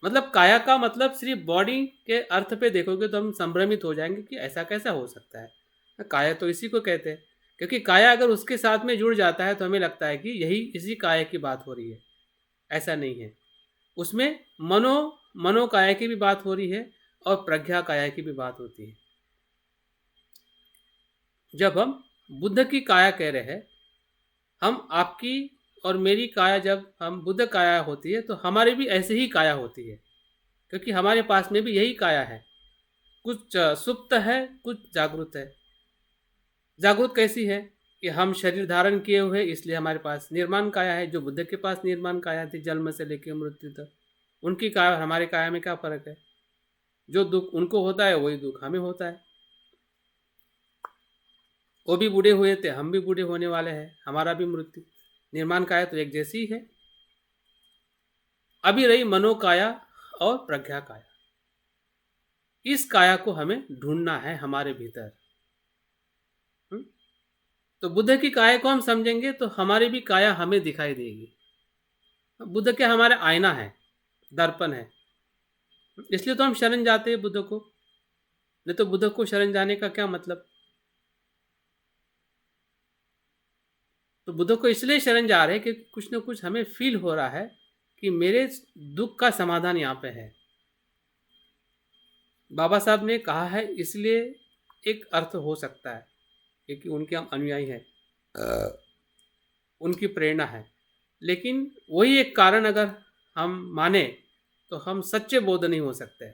मतलब काया का मतलब सिर्फ बॉडी के अर्थ पे देखोगे तो हम संभ्रमित हो जाएंगे कि ऐसा कैसा हो सकता है। काया तो इसी को कहते हैं, क्योंकि काया अगर उसके साथ में जुड़ जाता है तो हमें लगता है कि यही इसी काया की बात हो रही है। ऐसा नहीं है, उसमें मनोकाया की भी बात हो रही है और प्रज्ञा काया की भी बात होती है। जब हम बुद्ध की काया कह रहे हैं, हम आपकी और मेरी काया, जब हम बुद्ध काया होती है तो हमारी भी ऐसे ही काया होती है, क्योंकि हमारे पास में भी यही काया है। कुछ सुप्त है, कुछ जागृत है। जागृत कैसी है कि हम शरीर धारण किए हुए, इसलिए हमारे पास निर्माण काया है। जो बुद्ध के पास निर्माण काया थी जन्म से लेकर मृत्यु तक, उनकी काया और हमारे काया में क्या फर्क है? जो दुख उनको होता है वही दुख हमें होता है। वो भी बूढ़े हुए थे, हम भी बूढ़े होने वाले हैं, हमारा भी मृत्यु। निर्माण काया तो एक जैसी ही है। अभी रही मनोकाया और प्रज्ञा काया, इस काया को हमें ढूंढना है हमारे भीतर। तो बुद्ध की काया को हम समझेंगे तो हमारी भी काया हमें दिखाई देगी। बुद्ध क्या हमारे आईना है, दर्पण है, इसलिए तो हम शरण जाते हैं बुद्ध को। नहीं तो बुद्ध को शरण जाने का क्या मतलब? तो बुद्ध को इसलिए शरण जा रहे हैं कि कुछ ना कुछ हमें फील हो रहा है कि मेरे दुख का समाधान यहाँ पे है। बाबा साहब ने कहा है, इसलिए एक अर्थ हो सकता है क्योंकि उनके हम अनुयायी हैं उनकी प्रेरणा है। लेकिन वही एक कारण अगर हम माने तो हम सच्चे बौद्ध नहीं हो सकते,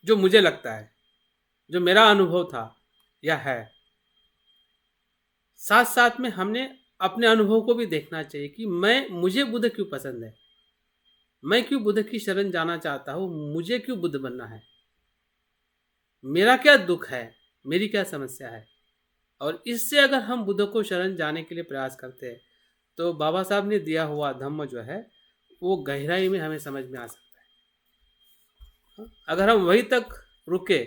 जो मुझे लगता है, जो मेरा अनुभव था या है। साथ साथ में हमने अपने अनुभव को भी देखना चाहिए कि मुझे बुद्ध क्यों पसंद है, मैं क्यों बुद्ध की शरण जाना चाहता हूँ, मुझे क्यों बुद्ध बनना है, मेरा क्या दुख है, मेरी क्या समस्या है। और इससे अगर हम बुद्ध को शरण जाने के लिए प्रयास करते हैं तो बाबा साहब ने दिया हुआ धम्म जो है वो गहराई में हमें समझ में आ सकता है। अगर हम वहीं तक रुके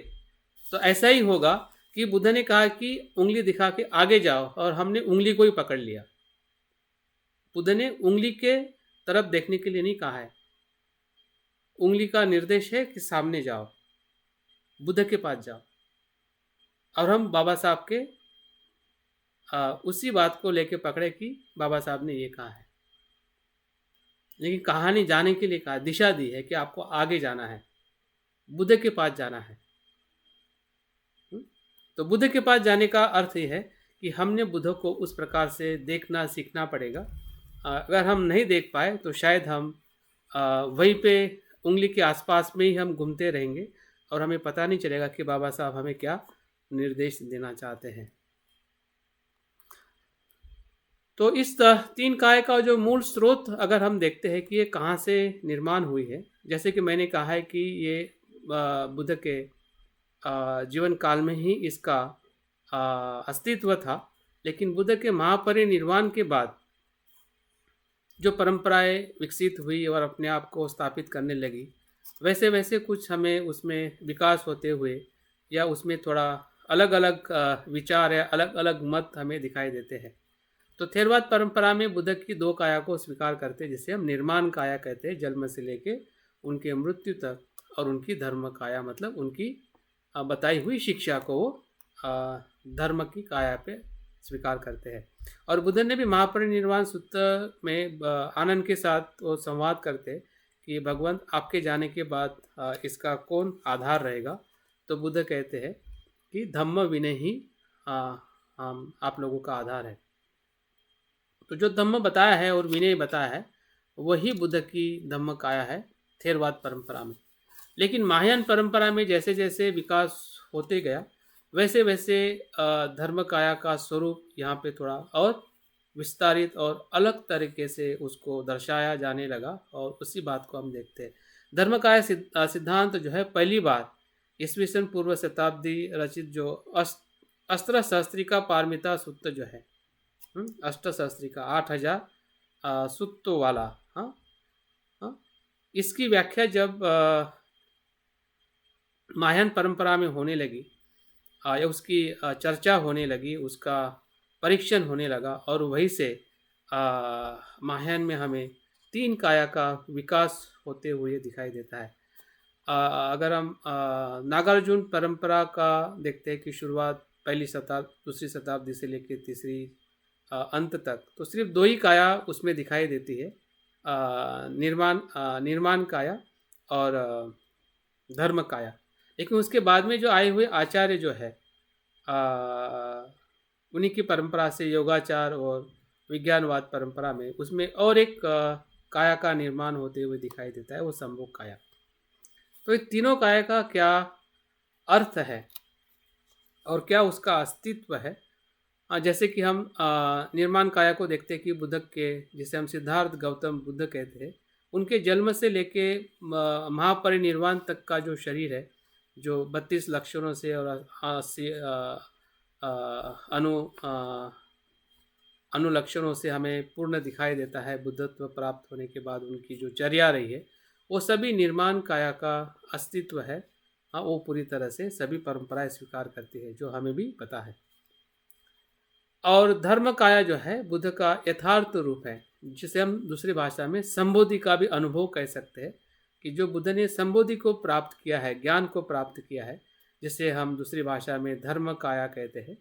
तो ऐसा ही होगा कि बुद्ध ने कहा कि उंगली दिखा के आगे जाओ, और हमने उंगली को ही पकड़ लिया। बुद्ध ने उंगली के तरफ देखने के लिए नहीं कहा है, उंगली का निर्देश है कि सामने जाओ, बुद्ध के पास जाओ। और हम बाबा साहब के उसी बात को लेके पकड़े कि बाबा साहब ने ये कहा है, लेकिन कहानी जाने के लिए कहा, दिशा दी है कि आपको आगे जाना है, बुद्ध के पास जाना है। तो बुद्ध के पास जाने का अर्थ ये है कि हमने बुद्ध को उस प्रकार से देखना सीखना पड़ेगा। अगर हम नहीं देख पाए तो शायद हम वहीं पे उंगली के आसपास में ही हम घूमते रहेंगे और हमें पता नहीं चलेगा कि बाबा साहब हमें क्या निर्देश देना चाहते हैं। तो इस तीन काय का जो मूल स्रोत अगर हम देखते हैं कि ये कहाँ से निर्माण हुई है, जैसे कि मैंने कहा है कि ये बुद्ध के जीवन काल में ही इसका अस्तित्व था, लेकिन बुद्ध के महापरिनिर्वाण के बाद जो परंपराएं विकसित हुई और अपने आप को स्थापित करने लगी, वैसे वैसे कुछ हमें उसमें विकास होते हुए या उसमें थोड़ा अलग अलग विचार या अलग अलग मत हमें दिखाई देते हैं। तो थेरवाद परंपरा में बुद्ध की दो काया को स्वीकार करते हैं, जिसे हम निर्माण काया कहते हैं, जन्म से लेके उनके मृत्यु तक, और उनकी धर्म काया मतलब उनकी बताई हुई शिक्षा को वो धर्म की काया पे स्वीकार करते हैं। और बुद्ध ने भी महापरिनिर्वाण सूत्र में आनंद के साथ वो संवाद करते कि भगवंत आपके जाने के बाद इसका कौन आधार रहेगा। तो बुद्ध कहते हैं कि धम्म विनय ही हम आप लोगों का आधार है। तो जो धम्म बताया है और विनय बताया है वही बुद्ध की धम्म काया है थेरवाद परंपरा में। लेकिन महायान परंपरा में जैसे जैसे विकास होते गया वैसे वैसे धर्म काया का स्वरूप यहाँ पे थोड़ा और विस्तारित और अलग तरीके से उसको दर्शाया जाने लगा, और उसी बात को हम देखते हैं। धर्म काया सिद्धांत जो है पहली बार ईस्वी सन पूर्व शताब्दी रचित जो अस्त्र शास्त्री का पारमिता सूत्र जो है, अष्ट शास्त्री का 8000 सूत्रों वाला, इसकी व्याख्या जब महायान परंपरा में होने लगी या उसकी चर्चा होने लगी, उसका परीक्षण होने लगा, और वहीं से महायान में हमें तीन काया का विकास होते हुए दिखाई देता है। अगर हम नागार्जुन परंपरा का देखते हैं कि शुरुआत पहली शताब्दी दूसरी शताब्दी से लेकर तीसरी अंत तक, तो सिर्फ दो ही काया उसमें दिखाई देती है, निर्माण काया और धर्म काया। लेकिन उसके बाद में जो आए हुए आचार्य जो है उन्हीं की परंपरा से योगाचार और विज्ञानवाद परंपरा में उसमें और एक काया का निर्माण होते हुए दिखाई देता है, वो संभोग काया। तो ये तीनों काया का क्या अर्थ है और क्या उसका अस्तित्व है। जैसे कि हम निर्माण काया को देखते हैं कि बुद्ध के, जिसे हम सिद्धार्थ गौतम बुद्ध कहते हैं, उनके जन्म से लेके महापरिनिर्वाण तक का जो शरीर है, जो 32 लक्षणों से और 80 अनुलक्षणों से हमें पूर्ण दिखाई देता है। बुद्धत्व प्राप्त होने के बाद उनकी जो चर्या रही है वो सभी निर्माण काया का अस्तित्व है। वो पूरी तरह से सभी परंपराएं स्वीकार करती है, जो हमें भी पता है। और धर्म काया जो है बुद्ध का यथार्थ रूप है, जिसे हम दूसरी भाषा में संबोधि का भी अनुभव कह सकते हैं, कि जो बुद्ध ने संबोधि को प्राप्त किया है, ज्ञान को प्राप्त किया है, जिसे हम दूसरी भाषा में धर्म काया कहते हैं,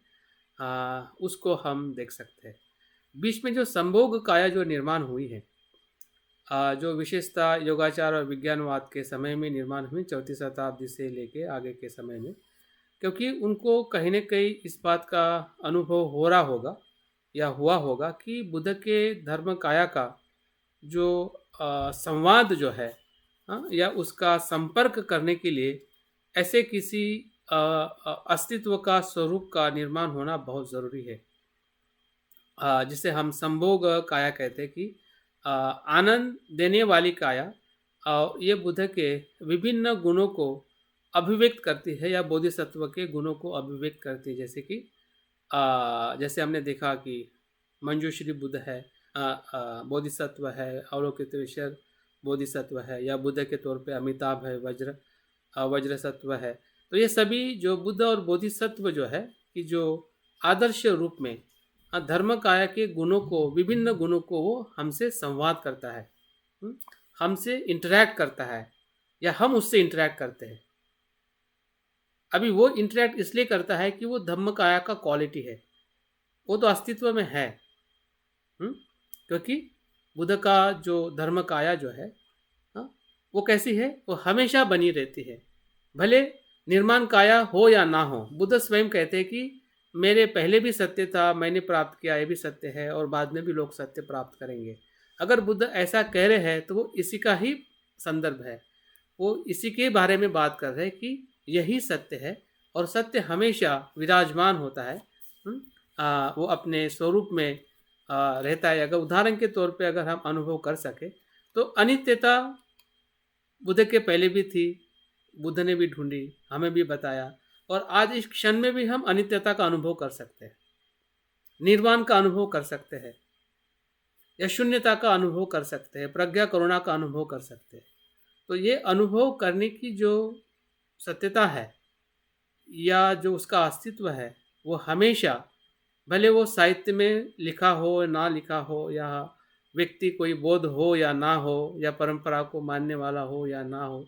उसको हम देख सकते हैं। बीच में जो संभोग काया जो निर्माण हुई है, जो विशेषता योगाचार और विज्ञानवाद के समय में निर्माण हुई, 4वीं शताब्दी से लेके आगे के समय में, क्योंकि उनको कहीं न कहीं इस बात का अनुभव हो रहा होगा या हुआ होगा कि बुद्ध के धर्म काया का जो संवाद जो है, हाँ, या उसका संपर्क करने के लिए ऐसे किसी अस्तित्व का स्वरूप का निर्माण होना बहुत ज़रूरी है। जिसे हम संभोग काया कहते हैं कि आनंद देने वाली काया, ये बुद्ध के विभिन्न गुणों को अभिव्यक्त करती है या बोधिसत्व के गुणों को अभिव्यक्त करती है। जैसे कि जैसे हमने देखा कि मंजूश्री बुद्ध है, बोधिसत्व है, अवलोकितेश्वर बोधिसत्व है, या बुद्ध के तौर पे अमिताभ है, वज्रसत्व है। तो ये सभी जो बुद्ध और बोधिसत्व जो है कि जो आदर्श रूप में धर्म काया के गुणों को, विभिन्न गुणों को वो हमसे संवाद करता है, हमसे इंटरैक्ट करता है या हम उससे इंटरैक्ट करते हैं। अभी वो इंटरैक्ट इसलिए करता है कि वो धम्म काया का क्वालिटी है, वो तो अस्तित्व में है। क्योंकि बुद्ध का जो धर्म काया जो है, हाँ, वो कैसी है, वो हमेशा बनी रहती है, भले निर्माण काया हो या ना हो। बुद्ध स्वयं कहते हैं कि मेरे पहले भी सत्य था, मैंने प्राप्त किया, ये भी सत्य है, और बाद में भी लोग सत्य प्राप्त करेंगे। अगर बुद्ध ऐसा कह रहे हैं तो वो इसी का ही संदर्भ है, वो इसी के बारे में बात कर रहे हैं कि यही सत्य है और सत्य हमेशा विराजमान होता है। वो अपने स्वरूप में रहता है। अगर उदाहरण के तौर पे अगर हम अनुभव कर सके तो अनित्यता बुद्ध के पहले भी थी, बुद्ध ने भी ढूंढी, हमें भी बताया, और आज इस क्षण में भी हम अनित्यता का अनुभव कर सकते हैं, निर्वाण का अनुभव कर सकते हैं, या शून्यता का अनुभव कर सकते हैं, प्रज्ञा करुणा का अनुभव कर सकते हैं। तो ये अनुभव करने की जो सत्यता है या जो उसका अस्तित्व है, वो हमेशा, भले वो साहित्य में लिखा हो ना लिखा हो, या व्यक्ति कोई बौद्ध हो या ना हो, या परंपरा को मानने वाला हो या ना हो,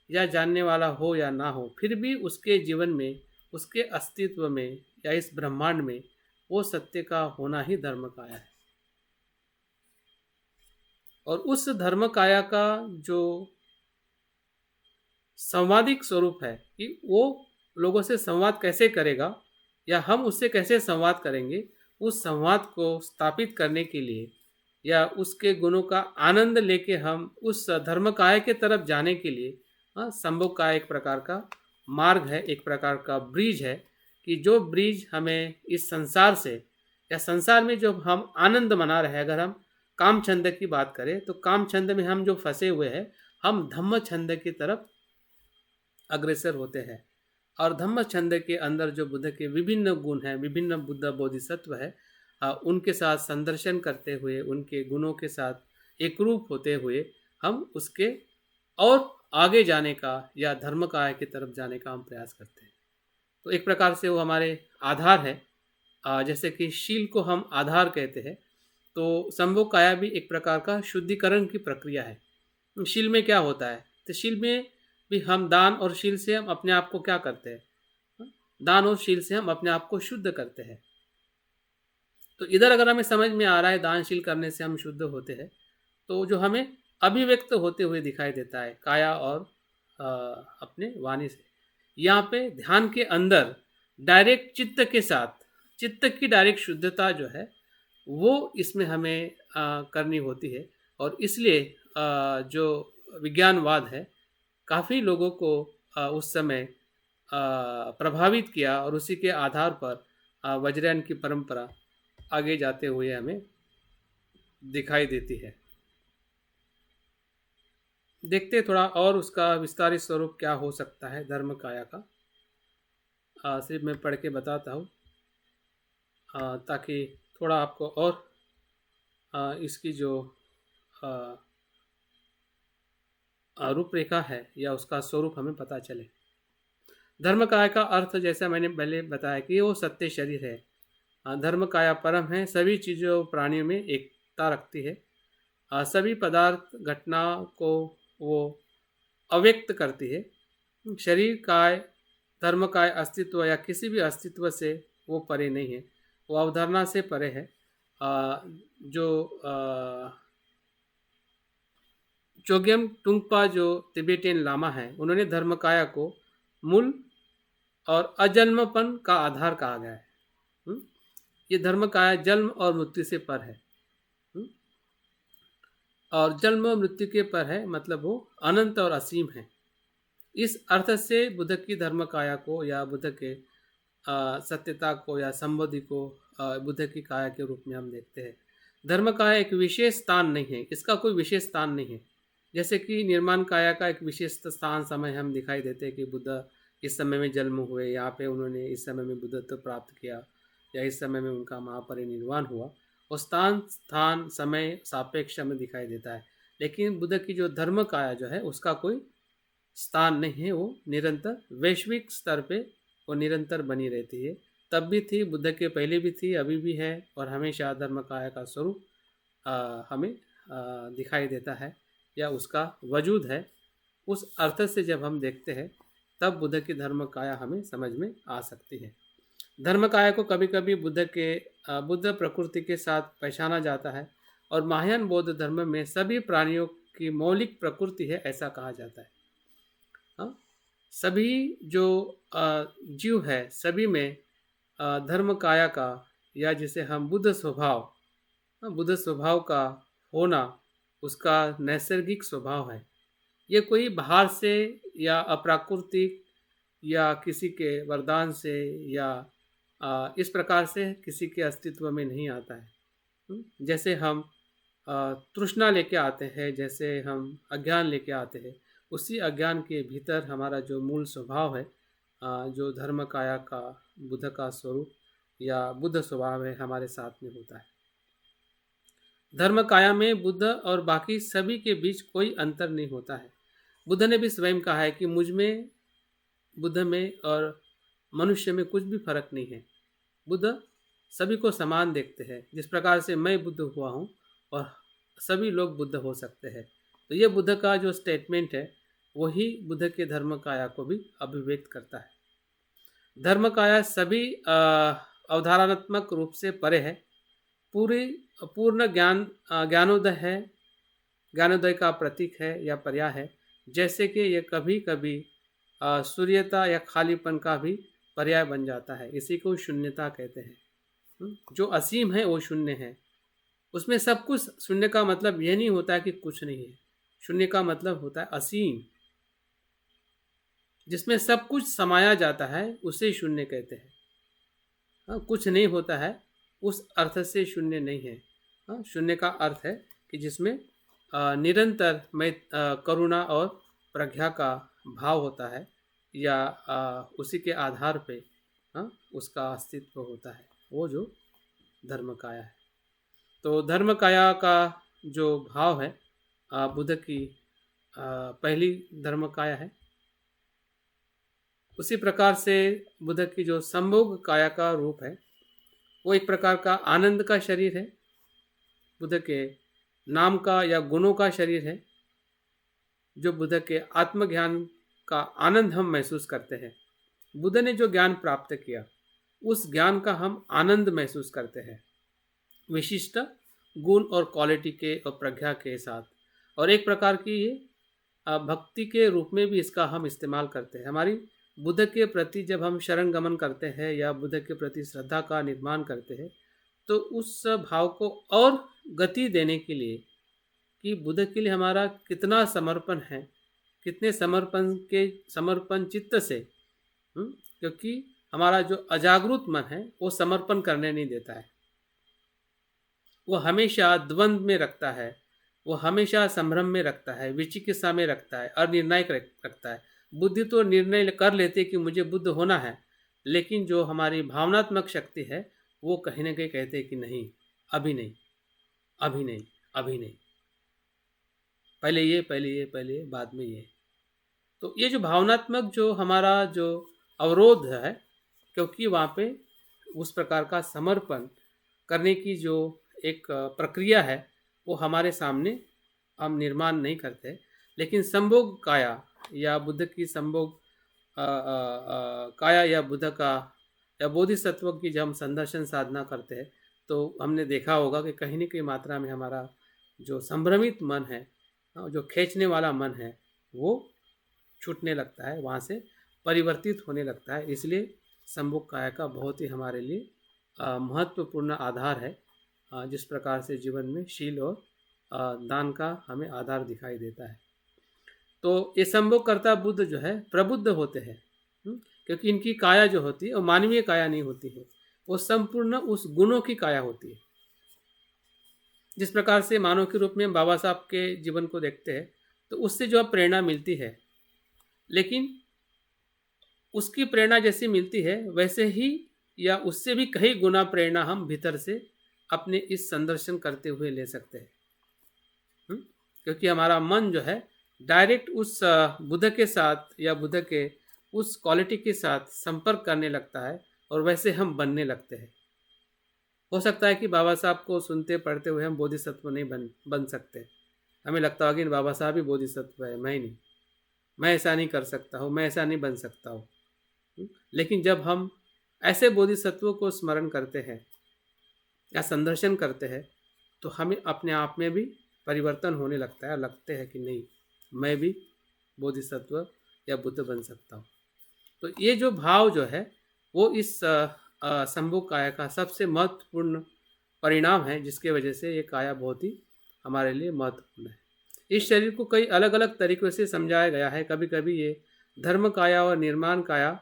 या जानने वाला हो या ना हो, फिर भी उसके जीवन में, उसके अस्तित्व में या इस ब्रह्मांड में वो सत्य का होना ही धर्म काया है। और उस धर्म काया का जो संवादिक स्वरूप है कि वो लोगों से संवाद कैसे करेगा या हम उससे कैसे संवाद करेंगे, उस संवाद को स्थापित करने के लिए या उसके गुणों का आनंद लेके हम उस धर्म काय के तरफ जाने के लिए, संभोग का एक प्रकार का मार्ग है, एक प्रकार का ब्रिज है कि जो ब्रिज हमें इस संसार से, या संसार में जो हम आनंद मना रहे हैं, अगर हम काम छंद की बात करें तो काम छंद में हम जो फंसे हुए हैं, हम धम्म छंद की तरफ अग्रसर होते हैं। और धम्म छंद के अंदर जो बुद्ध के विभिन्न गुण हैं, विभिन्न बुद्ध बोधिसत्व है, उनके साथ संदर्शन करते हुए, उनके गुणों के साथ एकरूप होते हुए हम उसके और आगे जाने का या धर्म काय की तरफ जाने का हम प्रयास करते हैं। तो एक प्रकार से वो हमारे आधार है। जैसे कि शील को हम आधार कहते हैं, तो संभोग काया भी एक प्रकार का शुद्धिकरण की प्रक्रिया है। शील में क्या होता है, तो शील में भी हम दान और शील से हम अपने आप को क्या करते हैं, दान और शील से हम अपने आप को शुद्ध करते हैं। तो इधर अगर हमें समझ में आ रहा है दानशील करने से हम शुद्ध होते हैं, तो जो हमें अभिव्यक्त होते हुए दिखाई देता है काया और अपने वाणी से, यहाँ पे ध्यान के अंदर डायरेक्ट चित्त के साथ, चित्त की डायरेक्ट शुद्धता जो है वो इसमें हमें करनी होती है। और इसलिए जो विज्ञानवाद है काफ़ी लोगों को उस समय प्रभावित किया, और उसी के आधार पर वज्रयान की परंपरा आगे जाते हुए हमें दिखाई देती है। देखते थोड़ा और उसका विस्तारित स्वरूप क्या हो सकता है धर्म काया का। सिर्फ मैं पढ़ के बताता हूँ ताकि थोड़ा आपको और इसकी जो रूपरेखा है या उसका स्वरूप हमें पता चले। धर्म काया का अर्थ जैसा मैंने पहले बताया कि वो सत्य शरीर है। धर्म काया परम है, सभी चीज़ों प्राणियों में एकता रखती है, सभी पदार्थ घटना को वो अव्यक्त करती है। शरीर काय, धर्म काय अस्तित्व या किसी भी अस्तित्व से वो परे नहीं है, वो अवधारणा से परे है। जो चोग्यम टुंगपा जो तिबेटियन लामा है, उन्होंने धर्म काया को मूल और अजन्मपन का आधार कहा गया है। हुँ? ये धर्म काया जन्म और मृत्यु से पर है। हुँ? और जन्म और मृत्यु के पर है, मतलब वो अनंत और असीम है। इस अर्थ से बुद्ध की धर्म काया को या बुद्ध के सत्यता को या संबोधि को बुद्ध की काया के रूप में हम देखते हैं। धर्म काया एक विशेष स्थान नहीं है, इसका कोई विशेष स्थान नहीं है। जैसे कि निर्माण काया का एक विशेष स्थान समय हम दिखाई देते हैं कि बुद्ध इस समय में जन्म हुए, यहाँ पे उन्होंने इस समय में बुद्धत्व प्राप्त किया या इस समय में उनका महापरिनिर्वाण हुआ। वो स्थान स्थान समय सापेक्ष में दिखाई देता है। लेकिन बुद्ध की जो धर्म काया जो है उसका कोई स्थान नहीं है, वो निरंतर वैश्विक स्तर पे वो निरंतर बनी रहती है। तब भी थी, बुद्ध के पहले भी थी, अभी भी है और हमेशा धर्म काया का स्वरूप हमें दिखाई देता है या उसका वजूद है। उस अर्थ से जब हम देखते हैं तब बुद्ध की धर्म काया हमें समझ में आ सकती है। धर्म काया को कभी कभी बुद्ध प्रकृति के साथ पहचाना जाता है और महायान बौद्ध धर्म में सभी प्राणियों की मौलिक प्रकृति है ऐसा कहा जाता है। हाँ, सभी जो जीव है सभी में धर्म काया का या जिसे हम बुद्ध स्वभाव, बुद्ध स्वभाव का होना उसका नैसर्गिक स्वभाव है। ये कोई बाहर से या अप्राकृतिक या किसी के वरदान से या इस प्रकार से किसी के अस्तित्व में नहीं आता है। जैसे हम तृष्णा लेके आते हैं, जैसे हम अज्ञान लेके आते हैं, उसी अज्ञान के भीतर हमारा जो मूल स्वभाव है, जो धर्म काया का बुद्ध का स्वरूप या बुद्ध स्वभाव है हमारे साथ में होता है। धर्म काया में बुद्ध और बाकी सभी के बीच कोई अंतर नहीं होता है। बुद्ध ने भी स्वयं कहा है कि मुझ में, बुद्ध में और मनुष्य में कुछ भी फर्क नहीं है। बुद्ध सभी को समान देखते हैं। जिस प्रकार से मैं बुद्ध हुआ हूँ और सभी लोग बुद्ध हो सकते हैं। तो ये बुद्ध का जो स्टेटमेंट है वही बुद्ध के धर्म काया को भी अभिव्यक्त करता है। धर्म काया सभी अवधारणात्मक रूप से परे है, पूर्ण ज्ञानोदय है, ज्ञानोदय का प्रतीक है या पर्याय है। जैसे कि ये कभी कभी सूर्यता या खालीपन का भी पर्याय बन जाता है। इसी को शून्यता कहते हैं। जो असीम है वो शून्य है, उसमें सब कुछ। शून्य का मतलब यह नहीं होता है कि कुछ नहीं है, शून्य का मतलब होता है असीम, जिसमें सब कुछ समाया जाता है उसे शून्य कहते हैं। हाँ, कुछ नहीं होता है उस अर्थ से शून्य नहीं है। हाँ, शून्य का अर्थ है कि जिसमें निरंतर में करुणा और प्रज्ञा का भाव होता है या उसी के आधार पे उसका अस्तित्व होता है, वो जो धर्म काया है। तो धर्म काया का जो भाव है बुद्ध की पहली धर्म काया है। उसी प्रकार से बुद्ध की जो संभोग काया का रूप है वो एक प्रकार का आनंद का शरीर है, बुद्ध के नाम का या गुणों का शरीर है। जो बुद्ध के आत्मज्ञान का आनंद हम महसूस करते हैं, बुद्ध ने जो ज्ञान प्राप्त किया उस ज्ञान का हम आनंद महसूस करते हैं, विशिष्ट गुण और क्वालिटी के और प्रज्ञा के साथ। और एक प्रकार की ये भक्ति के रूप में भी इसका हम इस्तेमाल करते हैं। हमारी बुद्ध के प्रति जब हम शरण गमन करते हैं या बुद्ध के प्रति श्रद्धा का निर्माण करते हैं तो उस भाव को और गति देने के लिए कि बुद्ध के लिए हमारा कितना समर्पण है, कितने समर्पण चित्त से, क्योंकि हमारा जो अजागरूक मन है वो समर्पण करने नहीं देता है, वो हमेशा द्वंद्व में रखता है, वो हमेशा संभ्रम में रखता है, विचिकित्सा में रखता है, अनिर्णायक रखता है। बुद्धि तो निर्णय कर लेती है कि मुझे बुद्ध होना है, लेकिन जो हमारी भावनात्मक शक्ति है वो कहीं ना कहीं कहते हैं कि नहीं, अभी नहीं, अभी नहीं, अभी नहीं, पहले ये, पहले ये, बाद में ये। तो ये जो भावनात्मक जो हमारा जो अवरोध है, क्योंकि वहाँ पे उस प्रकार का समर्पण करने की जो एक प्रक्रिया है वो हमारे सामने हम निर्माण नहीं करते। लेकिन संभोग काया या बुद्ध की संभोग काया या बुद्ध का या बोधिसत्व की जब हम संदर्शन साधना करते हैं तो हमने देखा होगा कि कहीं न कहीं मात्रा में हमारा जो संभ्रमित मन है, जो खींचने वाला मन है, वो छूटने लगता है वहाँ से परिवर्तित होने लगता है। इसलिए संभोग काया का बहुत ही हमारे लिए महत्वपूर्ण आधार है। जिस प्रकार से जीवन में शील और दान का हमें आधार दिखाई देता है। तो ये संभोगकर्ता बुद्ध जो है प्रबुद्ध होते हैं, क्योंकि इनकी काया जो होती है वो मानवीय काया नहीं होती है, वो संपूर्ण उस गुणों की काया होती है। जिस प्रकार से मानव के रूप में बाबा साहब के जीवन को देखते हैं तो उससे जो प्रेरणा मिलती है, लेकिन उसकी प्रेरणा जैसी मिलती है वैसे ही या उससे भी कई गुना प्रेरणा हम भीतर से अपने इस संदर्शन करते हुए ले सकते हैं। क्योंकि हमारा मन जो है डायरेक्ट उस बुद्ध के साथ या बुद्ध के उस क्वालिटी के साथ संपर्क करने लगता है और वैसे हम बनने लगते हैं। हो सकता है कि बाबा साहब को सुनते पढ़ते हुए हम बोधिसत्व नहीं बन सकते। हमें लगता होगा कि बाबा साहब ही बोधिसत्व है, मैं नहीं, मैं ऐसा नहीं कर सकता हूँ, मैं ऐसा नहीं बन सकता हूँ। लेकिन जब हम ऐसे बोधिसत्वों को स्मरण करते हैं या संदर्शन करते हैं तो हमें अपने आप में भी परिवर्तन होने लगता है, लगते हैं कि नहीं, मैं भी बोधिसत्व या बुद्ध बन सकता हूँ। तो ये जो भाव जो है वो इस संभोग काया का सबसे महत्वपूर्ण परिणाम है, जिसके वजह से ये काया बहुत ही हमारे लिए महत्वपूर्ण है। इस शरीर को कई अलग अलग तरीक़ों से समझाया गया है। कभी कभी ये धर्म काया और निर्माण काया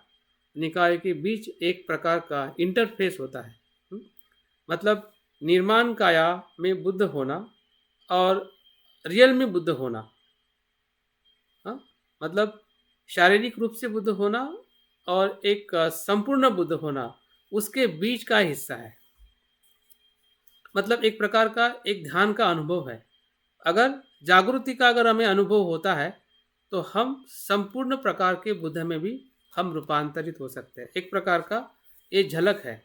निकाय के बीच एक प्रकार का इंटरफेस होता है। मतलब निर्माण काया में बुद्ध होना और रियल में बुद्ध होना, मतलब शारीरिक रूप से बुद्ध होना और एक संपूर्ण बुद्ध होना, उसके बीच का हिस्सा है। मतलब एक प्रकार का एक ध्यान का अनुभव है। अगर जागृति का अगर हमें अनुभव होता है तो हम संपूर्ण प्रकार के बुद्ध में भी हम रूपांतरित हो सकते हैं। एक प्रकार का ये झलक है।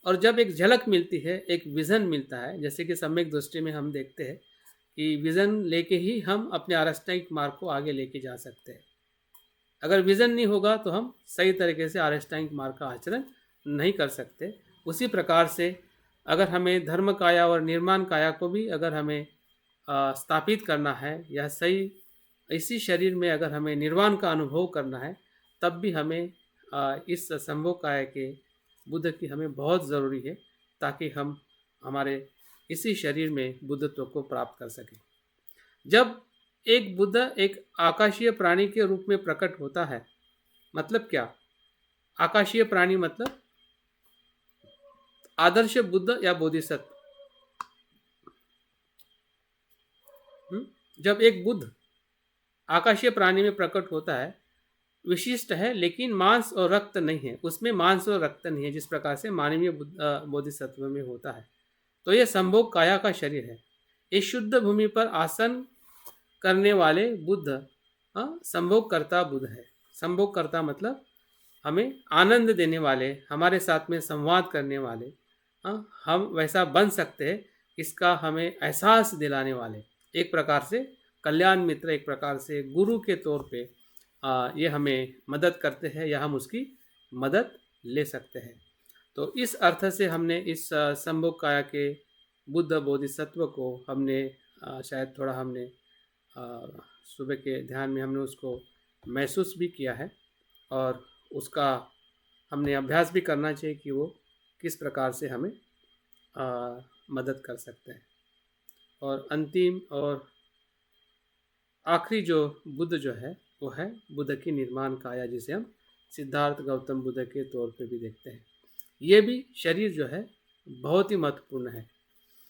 और जब एक झलक मिलती है, एक विज़न मिलता है, जैसे कि सम्यक दृष्टि में हम देखते हैं कि विज़न लेके ही हम अपने आरष्टांगिक मार्ग को आगे लेके जा सकते हैं। अगर विज़न नहीं होगा तो हम सही तरीके से आरष्टांगिक मार्ग का आचरण नहीं कर सकते। उसी प्रकार से अगर हमें धर्म काया और निर्माण काया को भी अगर हमें स्थापित करना है या सही इसी शरीर में अगर हमें निर्वाण का अनुभव करना है, तब भी हमें इस संभोग काया के बुद्ध की हमें बहुत ज़रूरी है, ताकि हम हमारे इसी शरीर में बुद्धत्व को प्राप्त कर सकें। जब एक बुद्ध एक आकाशीय प्राणी के रूप में प्रकट होता है, मतलब क्या? आकाशीय प्राणी मतलब आदर्श बुद्ध या बोधिसत्व। जब एक बुद्ध आकाशीय प्राणी में प्रकट होता है, विशिष्ट है लेकिन मांस और रक्त नहीं है, उसमें मांस और रक्त नहीं है, जिस प्रकार से मानवीय बोधिसत्व में होता है। तो यह संभोग काया का शरीर है। इस शुद्ध भूमि पर आसन करने वाले बुद्ध संभोग करता बुद्ध है। संभोग करता मतलब हमें आनंद देने वाले, हमारे साथ में संवाद करने वाले, हम वैसा बन सकते हैं इसका हमें एहसास दिलाने वाले, एक प्रकार से कल्याण मित्र, एक प्रकार से गुरु के तौर पे ये हमें मदद करते हैं या हम उसकी मदद ले सकते हैं। तो इस अर्थ से हमने इस संभोग काया के बुद्ध बोधिसत्व को हमने शायद थोड़ा हमने सुबह के ध्यान में हमने उसको महसूस भी किया है और उसका हमने अभ्यास भी करना चाहिए कि वो किस प्रकार से हमें मदद कर सकते हैं। और अंतिम और आखिरी जो बुद्ध जो है वो है बुद्ध की निर्माण काया, जिसे हम सिद्धार्थ गौतम बुद्ध के तौर पे भी देखते हैं। ये भी शरीर जो है बहुत ही महत्वपूर्ण है,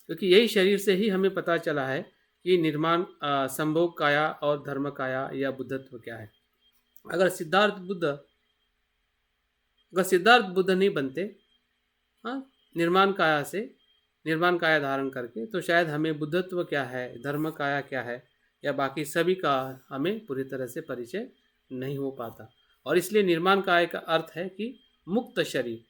क्योंकि यही शरीर से ही हमें पता चला है कि निर्माण संभोग काया और धर्म काया या बुद्धत्व क्या है। अगर सिद्धार्थ बुद्ध नहीं बनते निर्माण काया से, निर्माण काया धारण करके, तो शायद हमें बुद्धत्व क्या है, धर्म काया क्या है या बाकी सभी का हमें पूरी तरह से परिचय नहीं हो पाता। और इसलिए निर्माण काया का अर्थ है कि मुक्त शरीर,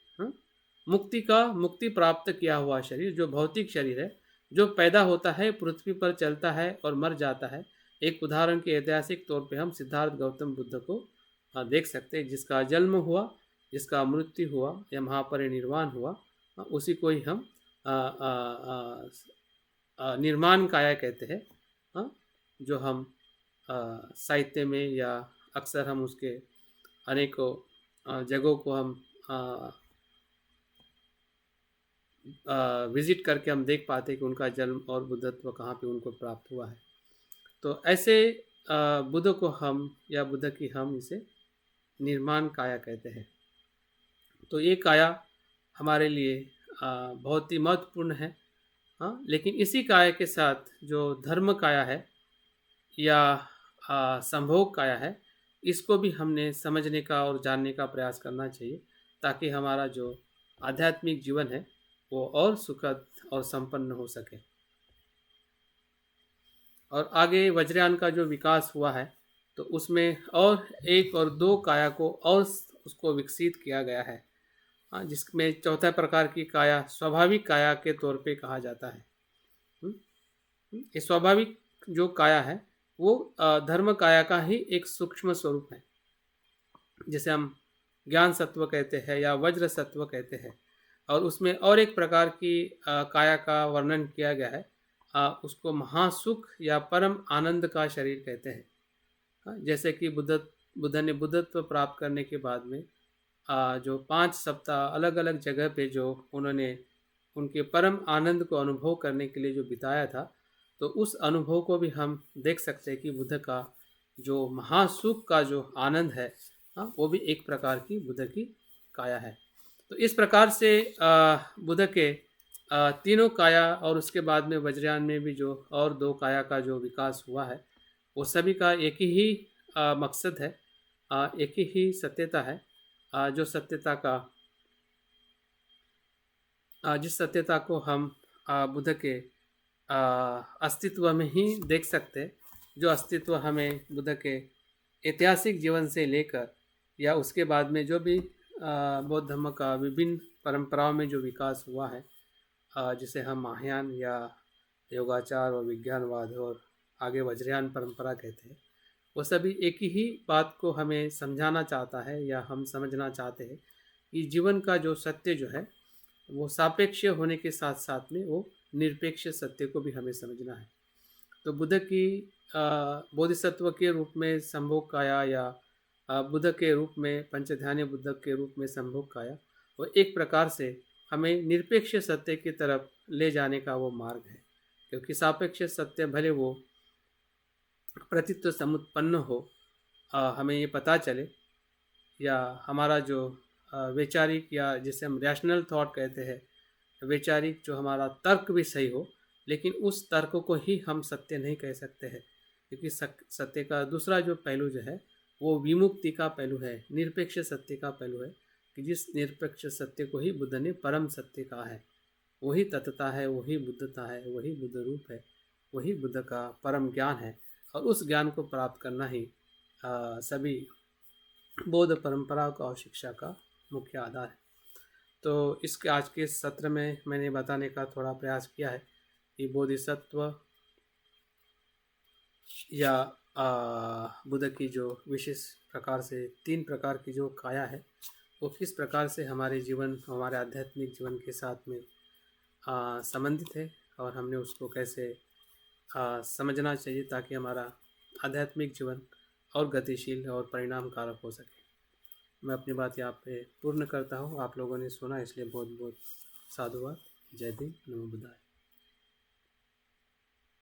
मुक्ति प्राप्त किया हुआ शरीर, जो भौतिक शरीर है, जो पैदा होता है, पृथ्वी पर चलता है और मर जाता है। एक उदाहरण के ऐतिहासिक तौर पे हम सिद्धार्थ गौतम बुद्ध को देख सकते हैं, जिसका जन्म हुआ, जिसका मृत्यु हुआ या महापरिनिर्वाण हुआ, उसी को ही हम निर्माण काया कहते हैं, जो हम साहित्य में या अक्सर हम उसके अनेकों जगहों को हम विज़िट करके हम देख पाते हैं कि उनका जन्म और बुद्धत्व कहाँ पे उनको प्राप्त हुआ है। तो ऐसे बुद्ध को हम या बुद्ध की हम इसे निर्माण काया कहते हैं। तो ये काया हमारे लिए बहुत ही महत्वपूर्ण है। हाँ, लेकिन इसी काया के साथ जो धर्म काया है या संभोग काया है, इसको भी हमने समझने का और जानने का प्रयास करना चाहिए, ताकि हमारा जो आध्यात्मिक जीवन है वो और सुखद और संपन्न हो सके। और आगे वज्रयान का जो विकास हुआ है, तो उसमें और 1 और 2 काया को और उसको विकसित किया गया है। हाँ, जिसमें चौथा प्रकार की काया स्वाभाविक काया के तौर पे कहा जाता है। ये स्वाभाविक जो काया है वो धर्म काया का ही एक सूक्ष्म स्वरूप है, जिसे हम ज्ञान सत्व कहते हैं या वज्र सत्व कहते हैं। और उसमें और एक प्रकार की काया का वर्णन किया गया है, उसको महासुख या परम आनंद का शरीर कहते हैं। हाँ, जैसे कि बुद्ध ने बुद्धत्व प्राप्त करने के बाद में जो 5 सप्ताह अलग अलग जगह पे जो उन्होंने उनके परम आनंद को अनुभव करने के लिए जो बिताया था, तो उस अनुभव को भी हम देख सकते हैं कि बुद्ध का जो महासुख का जो आनंद है, हाँ, वो भी एक प्रकार की बुद्ध की काया है। तो इस प्रकार से बुद्ध के तीनों काया और उसके बाद में वज्रयान में भी जो और 2 काया का जो विकास हुआ है, वो सभी का एक ही मकसद है, एक ही सत्यता है, जो सत्यता का जिस सत्यता को हम बुद्ध के अस्तित्व में ही देख सकते हैं, जो अस्तित्व हमें बुद्ध के ऐतिहासिक जीवन से लेकर या उसके बाद में जो भी बौद्ध धर्म का विभिन्न परंपराओं में जो विकास हुआ है, जिसे हम महायान या योगाचार और विज्ञानवाद और आगे वज्रयान परंपरा कहते हैं, वो सभी एक ही बात को हमें समझाना चाहता है या हम समझना चाहते हैं कि जीवन का जो सत्य जो है वो सापेक्ष होने के साथ साथ में वो निरपेक्ष सत्य को भी हमें समझना है। तो बुद्ध की बोधिसत्व के रूप में संभोग काया या बुद्ध के रूप में पंचध्यानी बुद्ध के रूप में संभोग काया, वो एक प्रकार से हमें निरपेक्ष सत्य की तरफ ले जाने का वो मार्ग है। क्योंकि सापेक्ष सत्य भले वो प्रतित्व समुत्पन्न हो, हमें ये पता चले, या हमारा जो वैचारिक या जिसे हम रैशनल थॉट कहते हैं, वैचारिक जो हमारा तर्क भी सही हो, लेकिन उस तर्क को ही हम सत्य नहीं कह सकते हैं। क्योंकि सत्य का दूसरा जो पहलू जो है वो विमुक्ति का पहलू है, निरपेक्ष सत्य का पहलू है, कि जिस निरपेक्ष सत्य को ही बुद्ध ने परम सत्य कहा है। वही तत्वता है, वही बुद्धता है, वही बुद्ध रूप है, वही बुद्ध का परम ज्ञान है। और उस ज्ञान को प्राप्त करना ही सभी बौद्ध परंपरा का और शिक्षा का मुख्य आधार है। तो इसके आज के सत्र में मैंने बताने का थोड़ा प्रयास किया है कि बोधिसत्व या बुद्ध की जो विशेष प्रकार से 3 प्रकार की जो काया है, वो किस प्रकार से हमारे जीवन, हमारे आध्यात्मिक जीवन के साथ में संबंधित है, और हमने उसको कैसे समझना चाहिए ताकि हमारा आध्यात्मिक जीवन और गतिशील और परिणाम कारक हो सके। मैं अपनी बात यहाँ पे पूर्ण करता हूँ। आप लोगों ने सुना, इसलिए बहुत बहुत साधुवाद। जय भीम, नमो बुद्धाय।